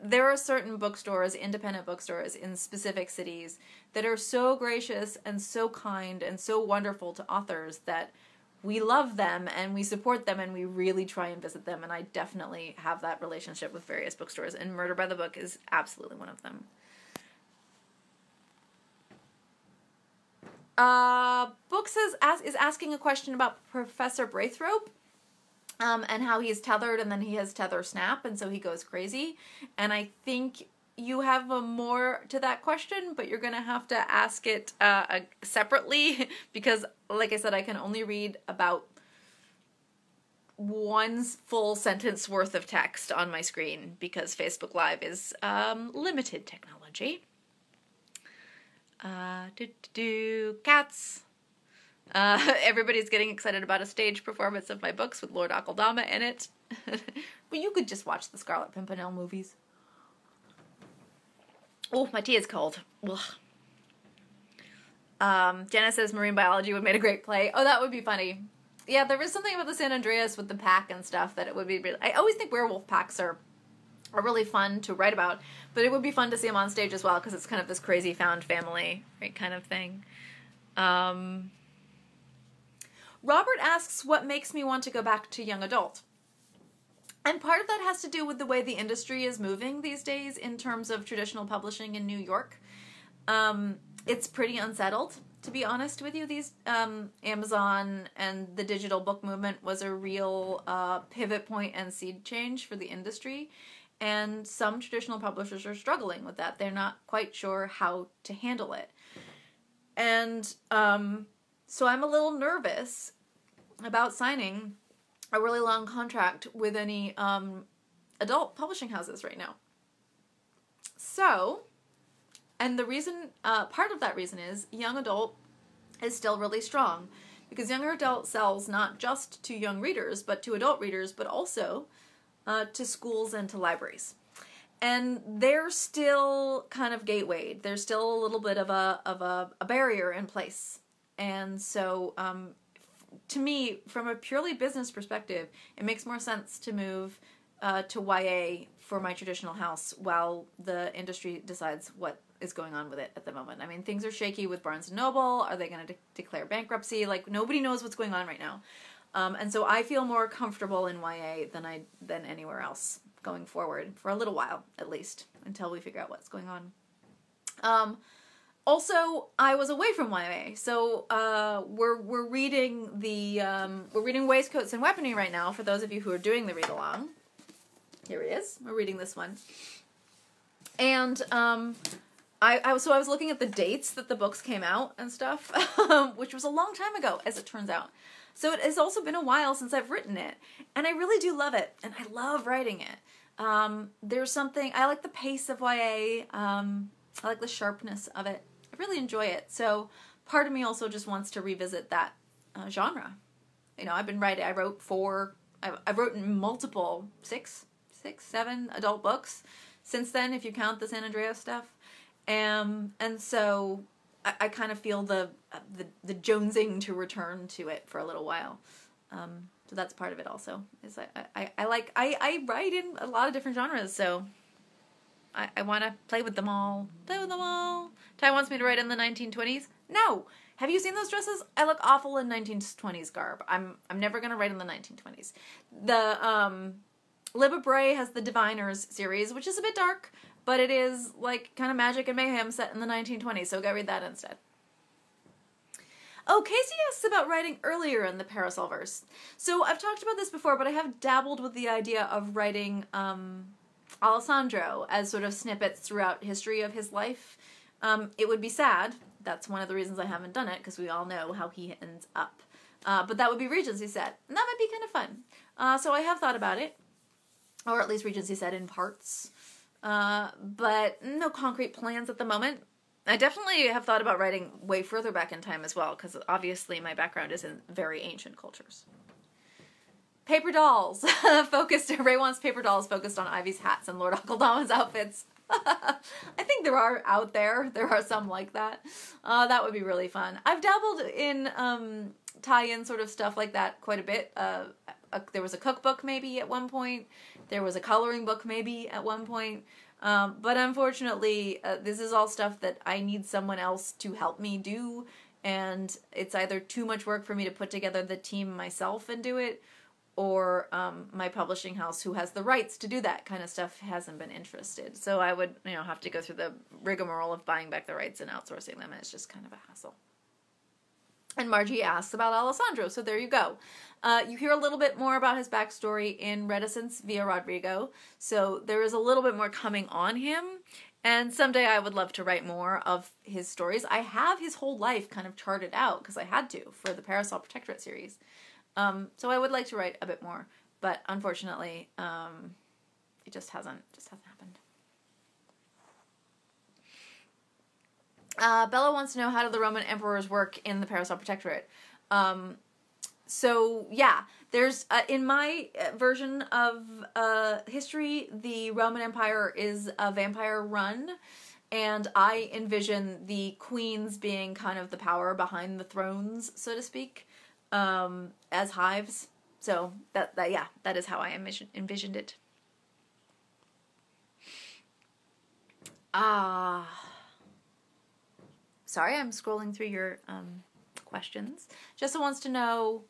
There are certain bookstores, independent bookstores in specific cities that are so gracious and so kind and so wonderful to authors that we love them and we support them and we really try and visit them, and I definitely have that relationship with various bookstores, and Murder by the Book is absolutely one of them. Books is asking a question about Professor Braithrope and how he's tethered and then he has tether snap and so he goes crazy, and I think you have more to that question, but you're going to have to ask it separately because, like I said, I can only read about one full sentence worth of text on my screen because Facebook Live is limited technology. Cats. Everybody's getting excited about a stage performance of my books with Lord Akaldama in it. But you could just watch the Scarlet Pimpernel movies. Oh, my tea is cold. Jenna says marine biology would make a great play. Oh, that would be funny. Yeah, there was something about the San Andreas with the pack and stuff that it would be really... I always think werewolf packs are really fun to write about, but it would be fun to see them on stage as well because it's kind of this crazy found family, right, kind of thing. Robert asks, what makes me want to go back to young adult? And part of that has to do with the way the industry is moving these days in terms of traditional publishing in New York. It's pretty unsettled, to be honest with you. These Amazon and the digital book movement was a real pivot point and seed change for the industry. And some traditional publishers are struggling with that. They're not quite sure how to handle it. And so I'm a little nervous about signing a really long contract with any adult publishing houses right now. So, and the reason, part of that reason is young adult is still really strong because young adult sells not just to young readers, but to adult readers, but also to schools and to libraries. And they're still kind of gatewayed. There's still a little bit of a barrier in place And so to me, from a purely business perspective, it makes more sense to move to YA for my traditional house while the industry decides what is going on with it at the moment. I mean, things are shaky with Barnes & Noble. Are they going to declare bankruptcy? Like, nobody knows what's going on right now. And so I feel more comfortable in YA than anywhere else going forward, for a little while, at least, until we figure out what's going on. Also, I was away from YA, so we're reading we're reading Waistcoats and Weaponry right now, for those of you who are doing the read-along. Here it is. We're reading this one. And I was looking at the dates that the books came out and stuff, which was a long time ago, as it turns out. So it has also been a while since I've written it, and I really do love it, and I love writing it. There's something, I like the pace of YA, I like the sharpness of it. I really enjoy it. So part of me also just wants to revisit that genre. You know, I've been writing, I've written multiple, six, seven adult books since then, if you count the San Andreas stuff. And so I kind of feel the jonesing to return to it for a little while. So that's part of it also. Is I write in a lot of different genres, so I want to play with them all. Ty wants me to write in the 1920s. No! Have you seen those dresses? I look awful in 1920s garb. I'm never going to write in the 1920s. The Libba Bray has the Diviners series, which is a bit dark, but it is like kind of magic and mayhem set in the 1920s, so go read that instead. Oh, Casey asks about writing earlier in the Parasolverse. So I've talked about this before, but I have dabbled with the idea of writing Alessandro as sort of snippets throughout history of his life. It would be sad. That's one of the reasons I haven't done it, because we all know how he ends up. But that would be Regency set, and that might be kind of fun. So I have thought about it, or at least Regency set in parts. But no concrete plans at the moment. I definitely have thought about writing way further back in time as well, because obviously my background is in very ancient cultures. Paper dolls. Ray wants paper dolls focused on Ivy's hats and Lord Akeldama's outfits. I think there are out there. There are some like that. That would be really fun. I've dabbled in tie-in sort of stuff like that quite a bit. There was a cookbook maybe at one point. There was a coloring book maybe at one point. But unfortunately, this is all stuff that I need someone else to help me do. And it's either too much work for me to put together the team myself and do it, or my publishing house, who has the rights to do that kind of stuff, hasn't been interested. So I would, have to go through the rigmarole of buying back the rights and outsourcing them, and it's just kind of a hassle. And Margie asks about Alessandro, so there you go. You hear a little bit more about his backstory in Reticence via Rodrigo, so there is a little bit more coming on him, and someday I would love to write more of his stories. I have his whole life kind of charted out, because I had to, for the Parasol Protectorate series. So I would like to write a bit more, but unfortunately, it just hasn't happened. Bella wants to know, how do the Roman emperors work in the Parasol Protectorate? So yeah, there's, in my version of history, the Roman Empire is a vampire run, and I envision the queens being kind of the power behind the thrones, so to speak. As hives. So that is how I envisioned it. Sorry, I'm scrolling through your questions. Jessa wants to know,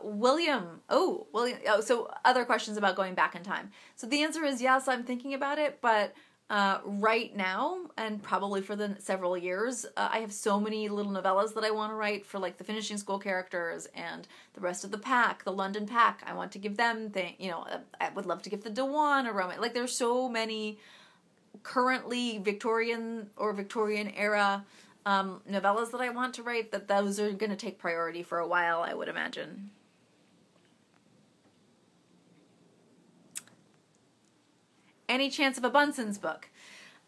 William. So other questions about going back in time. So the answer is yes, I'm thinking about it, but right now, and probably for the several years, I have so many little novellas that I want to write for, like, the finishing school characters and the rest of the pack, the London pack. I want to give them I would love to give the Dewan a romance. Like, there's so many currently Victorian or Victorian era novellas that I want to write, that those are going to take priority for a while, I would imagine. Any chance of a Bunson's book?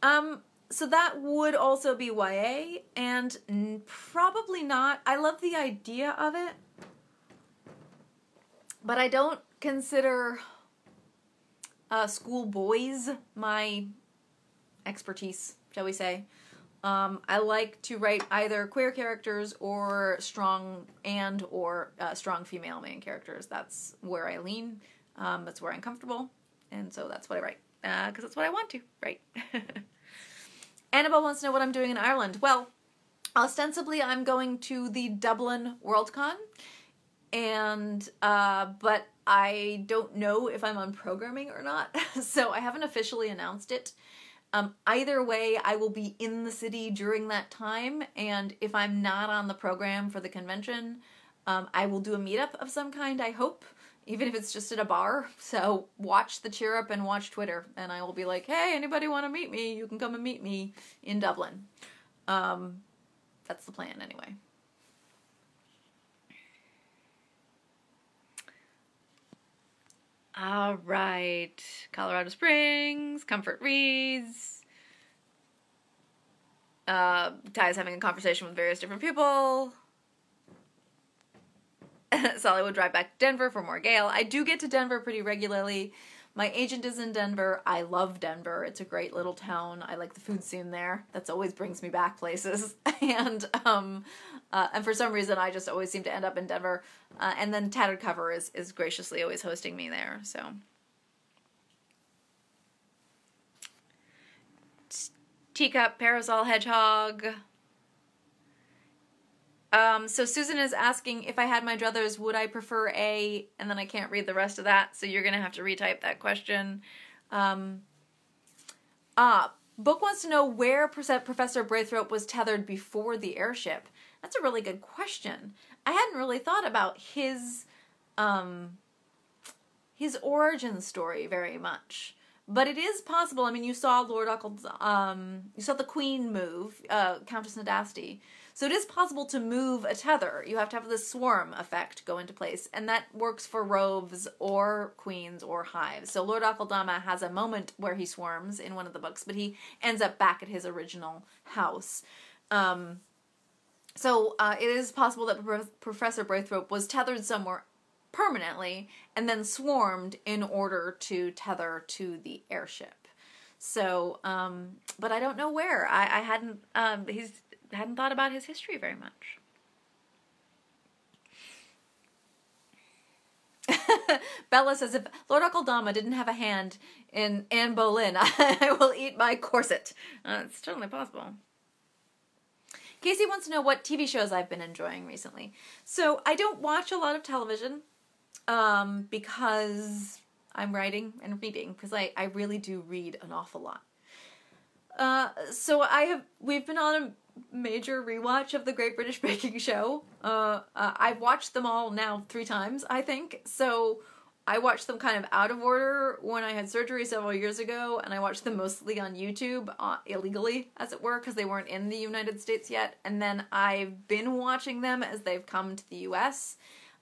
So that would also be YA, and probably not. I love the idea of it, but I don't consider school boys my expertise, shall we say. I like to write either queer characters or strong female main characters. That's where I lean. That's where I'm comfortable. And so that's what I write. Because that's what I want to write. Annabelle wants to know what I'm doing in Ireland. Well, ostensibly I'm going to the Dublin Worldcon. And, but I don't know if I'm on programming or not. So I haven't officially announced it. Either way, I will be in the city during that time, and if I'm not on the program for the convention, I will do a meetup of some kind, I hope, even if it's just at a bar. So watch the Cheer Up and watch Twitter, and I will be like, hey, anybody want to meet me? You can come and meet me in Dublin. That's the plan, anyway. All right, Colorado Springs, Comfort Reads. Ty's having a conversation with various different people. Sally would drive back to Denver for more Gail. I do get to Denver pretty regularly. My agent is in Denver. I love Denver. It's a great little town. I like the food scene there. That's always brings me back places. And for some reason, I just always seem to end up in Denver. And then Tattered Cover is graciously always hosting me there. So Teacup, Parasol, Hedgehog. So Susan is asking if I had my druthers, would I prefer A? And then I can't read the rest of that, so you're going to have to retype that question. Book wants to know where Professor Braithwaite was tethered before the airship. That's a really good question. I hadn't really thought about his origin story very much. But it is possible. I mean, you saw Lord Uckle's, you saw the Queen move, Countess Nadasti. So it is possible to move a tether. You have to have the swarm effect go into place, and that works for roves or queens or hives. So Lord Akeldama has a moment where he swarms in one of the books, but he ends up back at his original house. So it is possible that Professor Braithwaite was tethered somewhere permanently and then swarmed in order to tether to the airship. So, but I don't know where. I hadn't thought about his history very much. Bella says, if Lord Akeldama didn't have a hand in Anne Boleyn, I will eat my corset. It's totally possible. Casey wants to know what TV shows I've been enjoying recently. So I don't watch a lot of television because I'm writing and reading, because I really do read an awful lot. So we've been on a major rewatch of the Great British Baking Show. I've watched them all now 3 times, I think. So I watched them kind of out of order when I had surgery several years ago, and I watched them mostly on YouTube, illegally, as it were, because they weren't in the United States yet. And then I've been watching them as they've come to the US.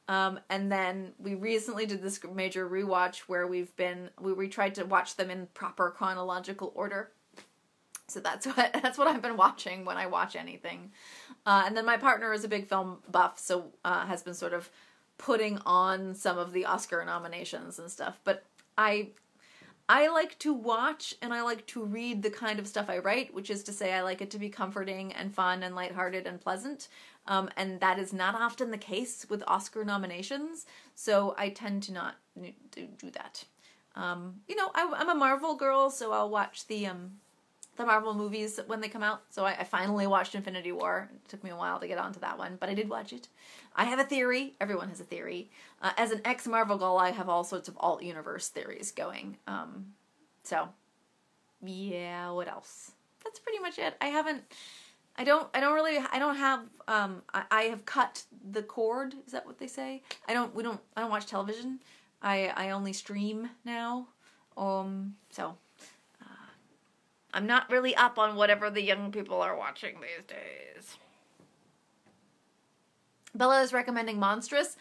And then we recently did this major rewatch where we tried to watch them in proper chronological order. So that's what I've been watching when I watch anything. And then my partner is a big film buff, so has been sort of putting on some of the Oscar nominations and stuff. But I like to watch and I like to read the kind of stuff I write, which is to say I like it to be comforting and fun and lighthearted and pleasant. And that is not often the case with Oscar nominations, so I tend to not do that. You know, I'm a Marvel girl, so I'll watch the Marvel movies when they come out. So I finally watched Infinity War. It took me a while to get onto that one, but I did watch it. I have a theory. Everyone has a theory. As an ex-Marvel girl, I have all sorts of alt-universe theories going. So, yeah, what else? That's pretty much it. I have cut the cord. Is that what they say? I don't watch television. I only stream now. So I'm not really up on whatever the young people are watching these days. Bella is recommending Monstrous,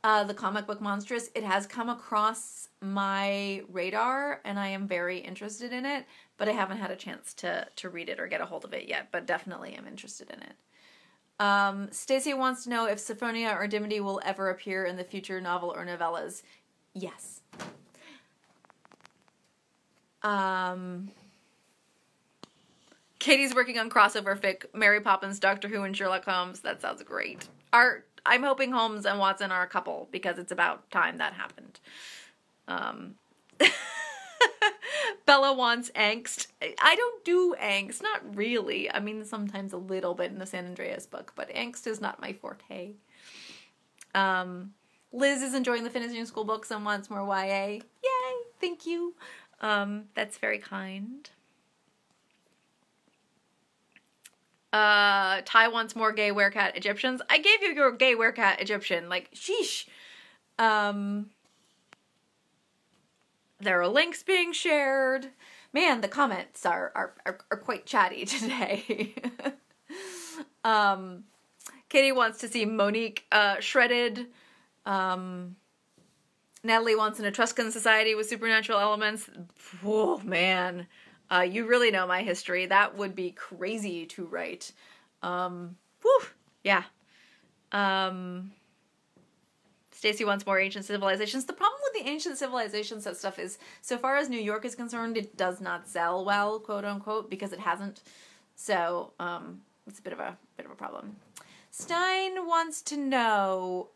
the comic book Monstrous. It has come across my radar, and I am very interested in it, but I haven't had a chance to read it or get a hold of it yet, but definitely am interested in it. Stacey wants to know if Sophronia or Dimity will ever appear in the future novel or novellas. Yes. Katie's working on crossover fic, Mary Poppins, Doctor Who, and Sherlock Holmes. That sounds great. I'm hoping Holmes and Watson are a couple, because it's about time that happened. Bella wants angst. I don't do angst, not really. I mean, sometimes a little bit in the San Andreas book, but angst is not my forte. Liz is enjoying the finishing school books and wants more YA. Yay, thank you. That's very kind. Ty wants more gay werecat Egyptians. I gave you your gay werecat Egyptian. Like, sheesh. There are links being shared. Man, the comments are quite chatty today. Katie wants to see Monique shredded. Natalie wants an Etruscan society with supernatural elements. Oh, man. You really know my history. That would be crazy to write. Yeah. Stacy wants more ancient civilizations. The problem with the ancient civilizations stuff is, so far as New York is concerned, it does not sell well, quote unquote, because it hasn't. So, it's a bit of a problem. Stein wants to know,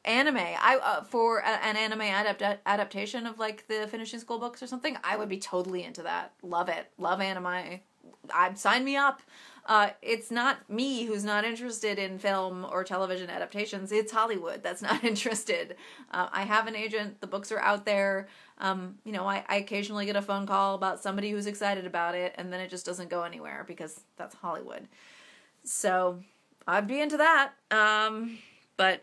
anime. For an anime adaptation of, like, the finishing school books or something, I would be totally into that. Love it. Love anime. Sign me up. It's not me who's not interested in film or television adaptations. It's Hollywood that's not interested. I have an agent. The books are out there. You know, I occasionally get a phone call about somebody who's excited about it, and then it just doesn't go anywhere because that's Hollywood. So I'd be into that. But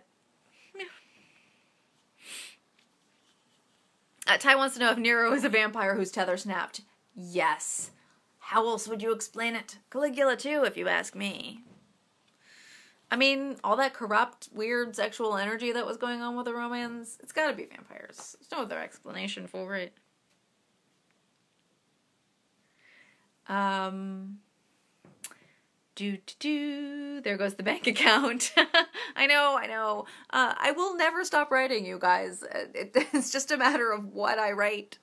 yeah. Ty wants to know if Nero is a vampire whose tether snapped. Yes. How else would you explain it? Caligula too, if you ask me. I mean, all that corrupt, weird sexual energy that was going on with the Romans, it's gotta be vampires. There's no other explanation for it. There goes the bank account. I know. I will never stop writing, you guys. It's just a matter of what I write.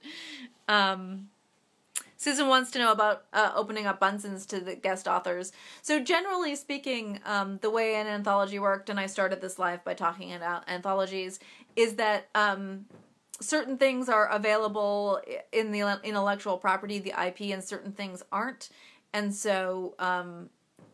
Susan wants to know about opening up Bunsen's to the guest authors. So generally speaking, the way an anthology worked, and I started this live by talking about anthologies, is that certain things are available in the intellectual property, the IP, and certain things aren't. And so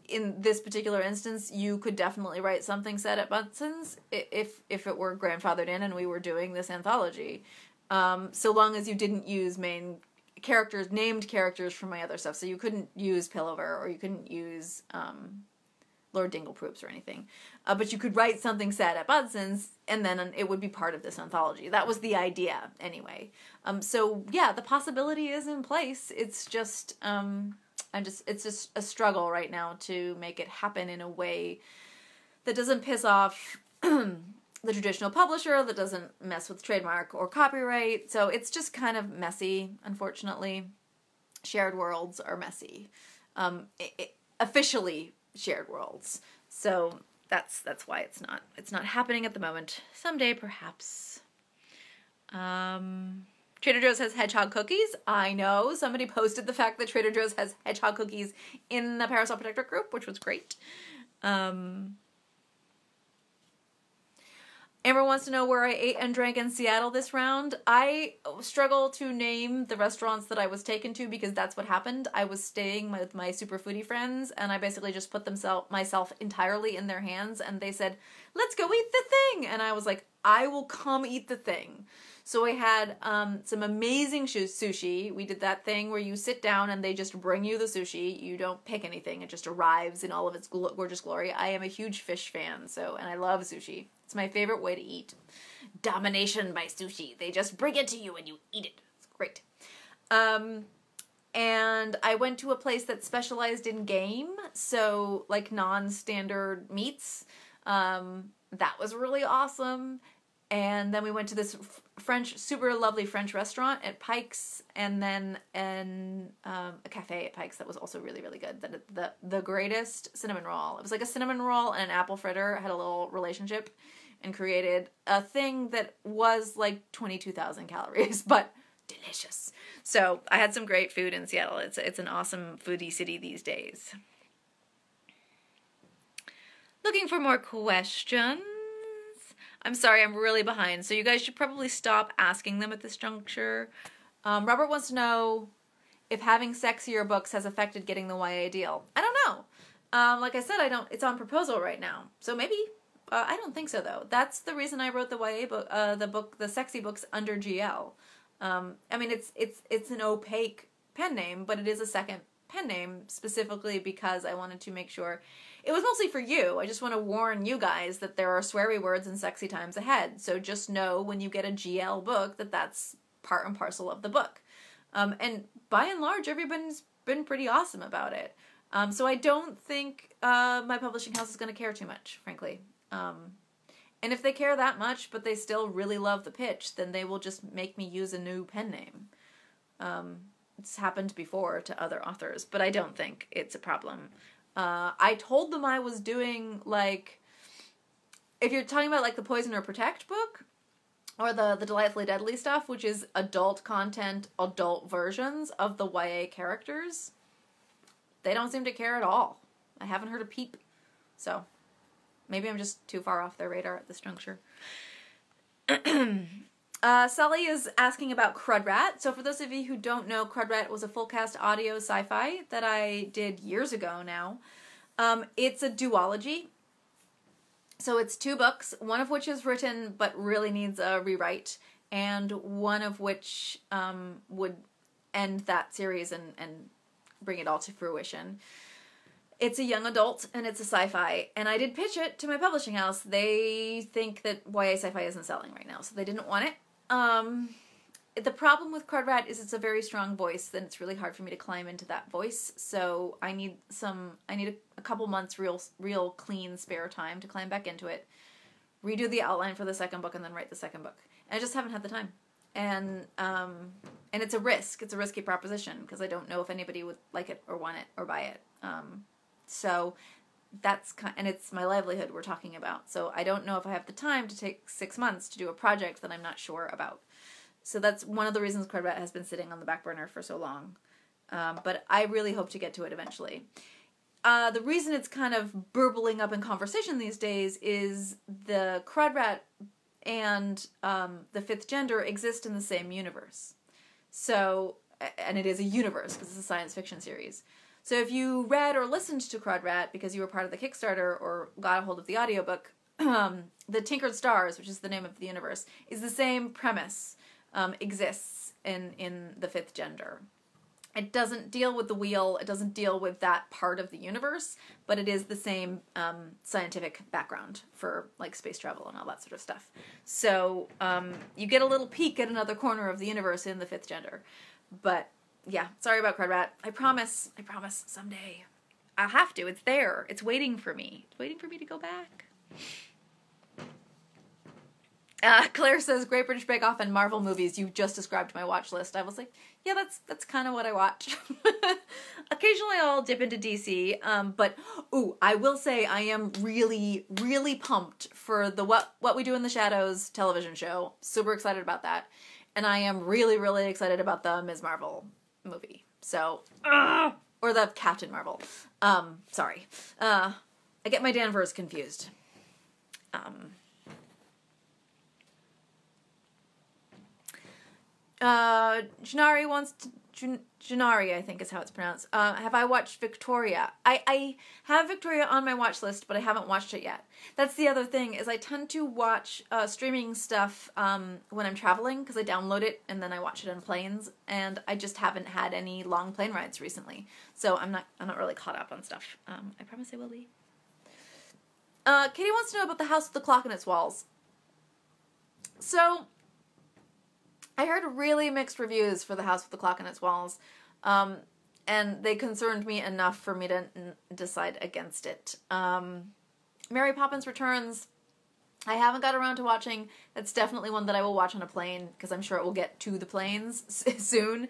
in this particular instance, you could definitely write something set at Bunsen's if it were grandfathered in and we were doing this anthology. So long as you didn't use named characters from my other stuff. So you couldn't use Pillover, or you couldn't use Lord Dingleproops or anything. But you could write something set at Bunsen's, and then it would be part of this anthology. That was the idea, anyway. So yeah, the possibility is in place. It's just, it's just a struggle right now to make it happen in a way that doesn't piss off the traditional publisher, that doesn't mess with trademark or copyright. So it's just kind of messy, unfortunately. Shared worlds are messy. Officially shared worlds. So that's why it's not happening at the moment. Someday, perhaps. Trader Joe's has hedgehog cookies. I know. Somebody posted the fact that Trader Joe's has hedgehog cookies in the Parasol Protector group, which was great. Amber wants to know where I ate and drank in Seattle this round. I struggle to name the restaurants that I was taken to because that's what happened. I was staying with my super foodie friends, and I basically just put myself entirely in their hands, and they said, let's go eat the thing. And I was like, I will come eat the thing. So I had some amazing sushi. We did that thing where you sit down and they just bring you the sushi. You don't pick anything. It just arrives in all of its gorgeous glory. I am a huge fish fan, and I love sushi. It's my favorite way to eat. Domination by sushi. They just bring it to you and you eat it. It's great. And I went to a place that specialized in game, so like non-standard meats. That was really awesome. And then we went to this super lovely French restaurant at Pike's, and then a cafe at Pike's that was also really, really good. The greatest cinnamon roll. It was like a cinnamon roll and an apple fritter had a little relationship and created a thing that was like 22,000 calories, but delicious. So I had some great food in Seattle. It's an awesome foodie city these days. Looking for more questions. I'm sorry, I'm really behind, so you guys should probably stop asking them at this juncture. Robert wants to know if having sexier books has affected getting the YA deal. I don't know. Like I said, it's on proposal right now, so maybe. I don't think so, though. That's the reason I wrote the YA book, the sexy books under GL. I mean, it's an opaque pen name, but it is a second pen name specifically because I wanted to make sure. It was mostly for you. I just want to warn you guys that there are sweary words and sexy times ahead. So just know when you get a GL book that that's part and parcel of the book. And by and large, everybody's been pretty awesome about it. So I don't think my publishing house is going to care too much, frankly. And if they care that much, but they still really love the pitch, then they will just make me use a new pen name. It's happened before to other authors, but I don't think it's a problem. I told them I was doing, like, if you're talking about, like, the Poison or Protect book, or the Delightfully Deadly stuff, which is adult content, adult versions of the YA characters, they don't seem to care at all. I haven't heard a peep. So, maybe I'm just too far off their radar at this juncture. Sully is asking about Crudrat. So for those of you who don't know, Crudrat was a full cast audio sci-fi that I did years ago now. It's a duology. So it's 2 books, one of which is written but really needs a rewrite, and one of which would end that series and bring it all to fruition. It's a young adult, and it's a sci-fi, and I did pitch it to my publishing house. They think that YA sci-fi isn't selling right now, so they didn't want it. The problem with Crudrat is it's a very strong voice, and it's really hard for me to climb into that voice, so I need a couple months real clean spare time to climb back into it, redo the outline for the second book, and then write the second book. And I just haven't had the time. And it's a risk. It's a risky proposition, because I don't know if anybody would like it or want it or buy it. So that's and it's my livelihood we're talking about. So I don't know if I have the time to take 6 months to do a project that I'm not sure about. So that's one of the reasons Crudrat has been sitting on the back burner for so long. But I really hope to get to it eventually. The reason it's kind of burbling up in conversation these days is the Crudrat and the Fifth Gender exist in the same universe. So, and it is a universe because it's a science fiction series. So if you read or listened to Crudrat because you were part of the Kickstarter or got a hold of the audiobook, the Tinkered Stars, which is the name of the universe, is the same premise, exists in the Fifth Gender. It doesn't deal with the wheel, it doesn't deal with that part of the universe, but it is the same scientific background for like space travel and all that sort of stuff. So you get a little peek at another corner of the universe in the Fifth Gender. But yeah, sorry about Crudrat. I promise someday. I'll have to. It's there. It's waiting for me. It's waiting for me to go back. Claire says, Great British Bake Off and Marvel movies. You just described my watch list. I was like, yeah, that's kind of what I watch. Occasionally I'll dip into DC, but, ooh, I will say I am really, really pumped for the What We Do in the Shadows television show. Super excited about that. And I am really, really excited about the Ms. Marvel movie. So, or the Captain Marvel. Sorry. I get my Danvers confused. Janari wants to... Janari, I think is how it's pronounced. Have I watched Victoria? I have Victoria on my watch list, but I haven't watched it yet. That's the other thing, is I tend to watch streaming stuff when I'm traveling, because I download it and then I watch it on planes, and I just haven't had any long plane rides recently. So I'm not really caught up on stuff. I promise I will be. Katie wants to know about the House with the Clock in its walls. So I heard really mixed reviews for the House with the Clock in its walls, and they concerned me enough for me to decide against it. Mary Poppins Returns, I haven't got around to watching. That's definitely one that I will watch on a plane, because I'm sure it will get to the planes soon.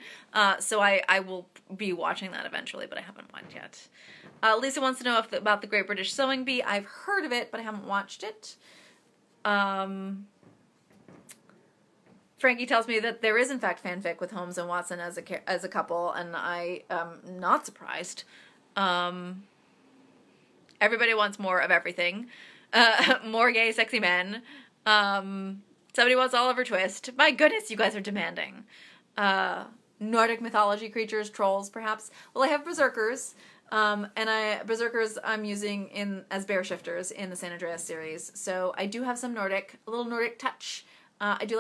So I will be watching that eventually, but I haven't watched yet. Lisa wants to know about the Great British Sewing Bee. I've heard of it, but I haven't watched it. Frankie tells me that there is in fact fanfic with Holmes and Watson as a couple, and I am not surprised. Everybody wants more of everything. More gay, sexy men. Somebody wants Oliver Twist. My goodness, you guys are demanding. Nordic mythology creatures, trolls, perhaps. Well, I have berserkers. Berserkers I'm using as bear shifters in the San Andreas series. So I do have some Nordic, a little Nordic touch. I do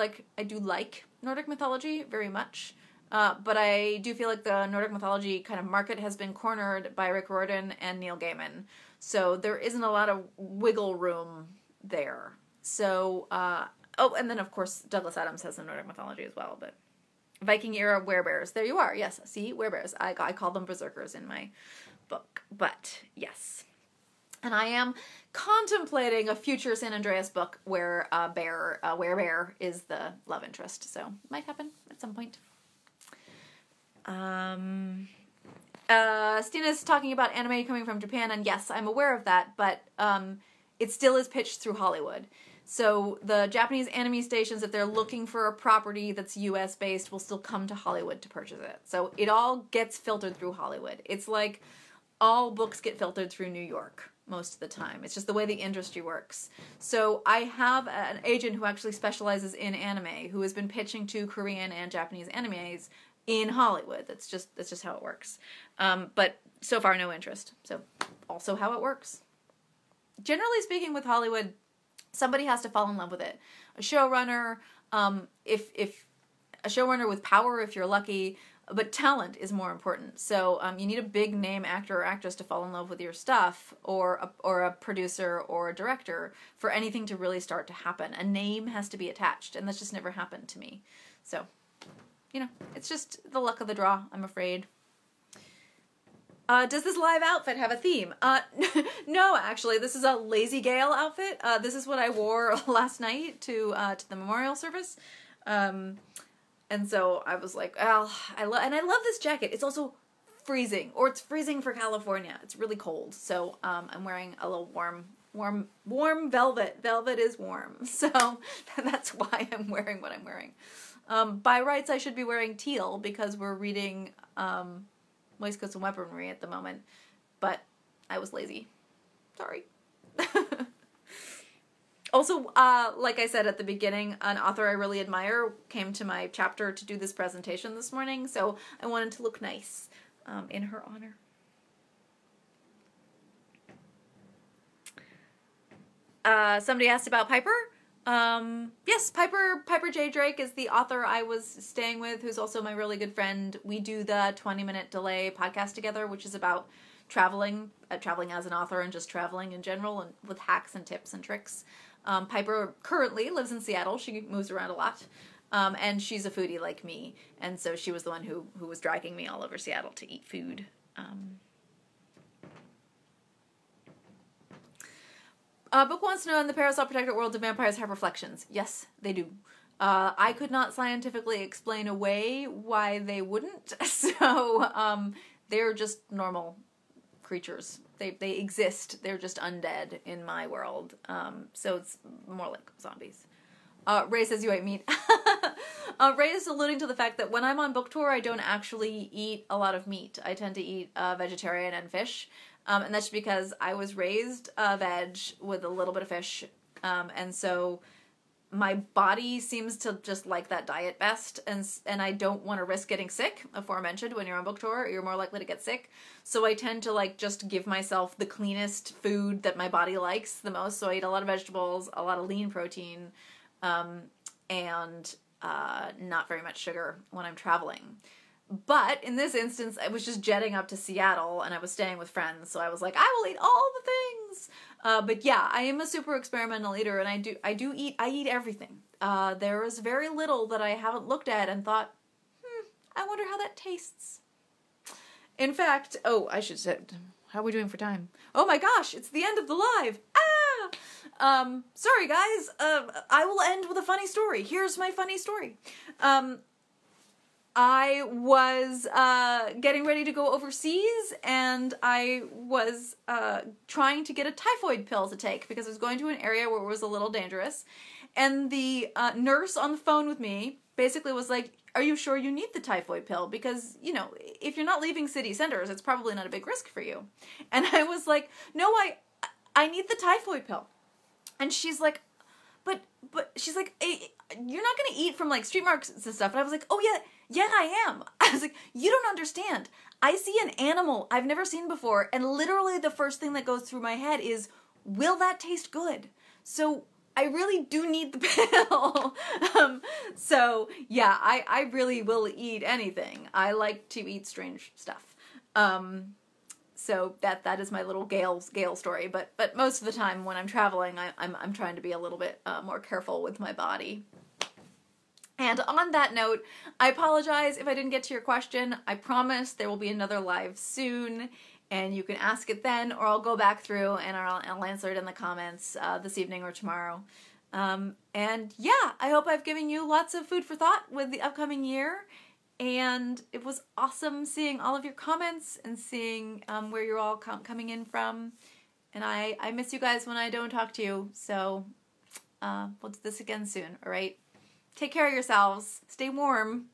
like Nordic mythology very much. But I do feel like the Nordic mythology kind of market has been cornered by Rick Riordan and Neil Gaiman. So there isn't a lot of wiggle room there. So, and then of course Douglas Adams has some Nordic mythology as well, but Viking era werebears. There you are. Yes, see, werebears. I call them berserkers in my book, but yes. And I am contemplating a future San Andreas book where werebear is the love interest. So might happen at some point. Stina's talking about anime coming from Japan, and yes, I'm aware of that, but it still is pitched through Hollywood. So the Japanese anime stations, if they're looking for a property that's US based, will still come to Hollywood to purchase it. So it all gets filtered through Hollywood. It's like all books get filtered through New York most of the time. It's just the way the industry works. So I have an agent who actually specializes in anime, who has been pitching to Korean and Japanese animes in Hollywood. That's just how it works. But so far, no interest. So also how it works. Generally speaking, with Hollywood, somebody has to fall in love with it. A showrunner, if a showrunner with power, if you're lucky, but talent is more important. So you need a big name actor or actress to fall in love with your stuff, or a producer or a director for anything to really start to happen. A name has to be attached, and that's just never happened to me. So, you know, it's just the luck of the draw, I'm afraid. Does this live outfit have a theme? No, actually, this is a Lazy Gail outfit. This is what I wore last night to the memorial service. And so I was like, well, I love this jacket. It's also freezing, or it's freezing for California. It's really cold. So I'm wearing a little warm velvet. Velvet is warm. So that's why I'm wearing what I'm wearing. By rights, I should be wearing teal because we're reading Waistcoats and Weaponry at the moment, but I was lazy. Sorry. Also, like I said at the beginning, an author I really admire came to my chapter to do this presentation this morning, so I wanted to look nice in her honor. Somebody asked about Piper. Yes, Piper J. Drake is the author I was staying with, who's also my really good friend. We do the 20-minute delay podcast together, which is about traveling as an author and just traveling in general, and with hacks and tips and tricks. Piper currently lives in Seattle. She moves around a lot. And she's a foodie like me. And so she was the one who was dragging me all over Seattle to eat food. Book wants to know, in the Parasol Protected world, do vampires have reflections? Yes, they do. I could not scientifically explain away why they wouldn't. So they're just normal creatures. They exist. They're just undead in my world. So it's more like zombies. Ray says you ate meat. Ray is alluding to the fact that when I'm on book tour, I don't actually eat a lot of meat. I tend to eat vegetarian and fish. And that's because I was raised veg with a little bit of fish. And so my body seems to just like that diet best. And I don't want to risk getting sick. Aforementioned, when you're on book tour, you're more likely to get sick. So I tend to just give myself the cleanest food that my body likes the most. So I eat a lot of vegetables, a lot of lean protein, and not very much sugar when I'm traveling. But in this instance, I was just jetting up to Seattle, and I was staying with friends, so I was like, I will eat all the things. But yeah, I am a super experimental eater, and I eat everything. There is very little that I haven't looked at and thought, I wonder how that tastes. In fact, I should say, how are we doing for time? Oh my gosh, it's the end of the live. Sorry guys, I will end with a funny story. Here's my funny story. I was getting ready to go overseas, and I was trying to get a typhoid pill to take because I was going to an area where it was a little dangerous. And the nurse on the phone with me basically was like, are you sure you need the typhoid pill? Because, you know, if you're not leaving city centers, it's probably not a big risk for you. And I was like, no, I need the typhoid pill. And she's like, but she's like, hey, you're not going to eat from like street markets and stuff. And I was like, oh yeah, I am. I was like, you don't understand. I see an animal I've never seen before, and literally the first thing that goes through my head is, will that taste good? So I really do need the pill. So yeah, I really will eat anything. I like to eat strange stuff. So that is my little Gail story. But most of the time when I'm traveling, I'm trying to be a little bit more careful with my body. And on that note, I apologize if I didn't get to your question. I promise there will be another live soon, and you can ask it then, or I'll go back through and I'll answer it in the comments this evening or tomorrow. And yeah, I hope I've given you lots of food for thought with the upcoming year. And it was awesome seeing all of your comments and seeing where you're all coming in from. And I miss you guys when I don't talk to you. So we'll do this again soon, all right? Take care of yourselves. Stay warm.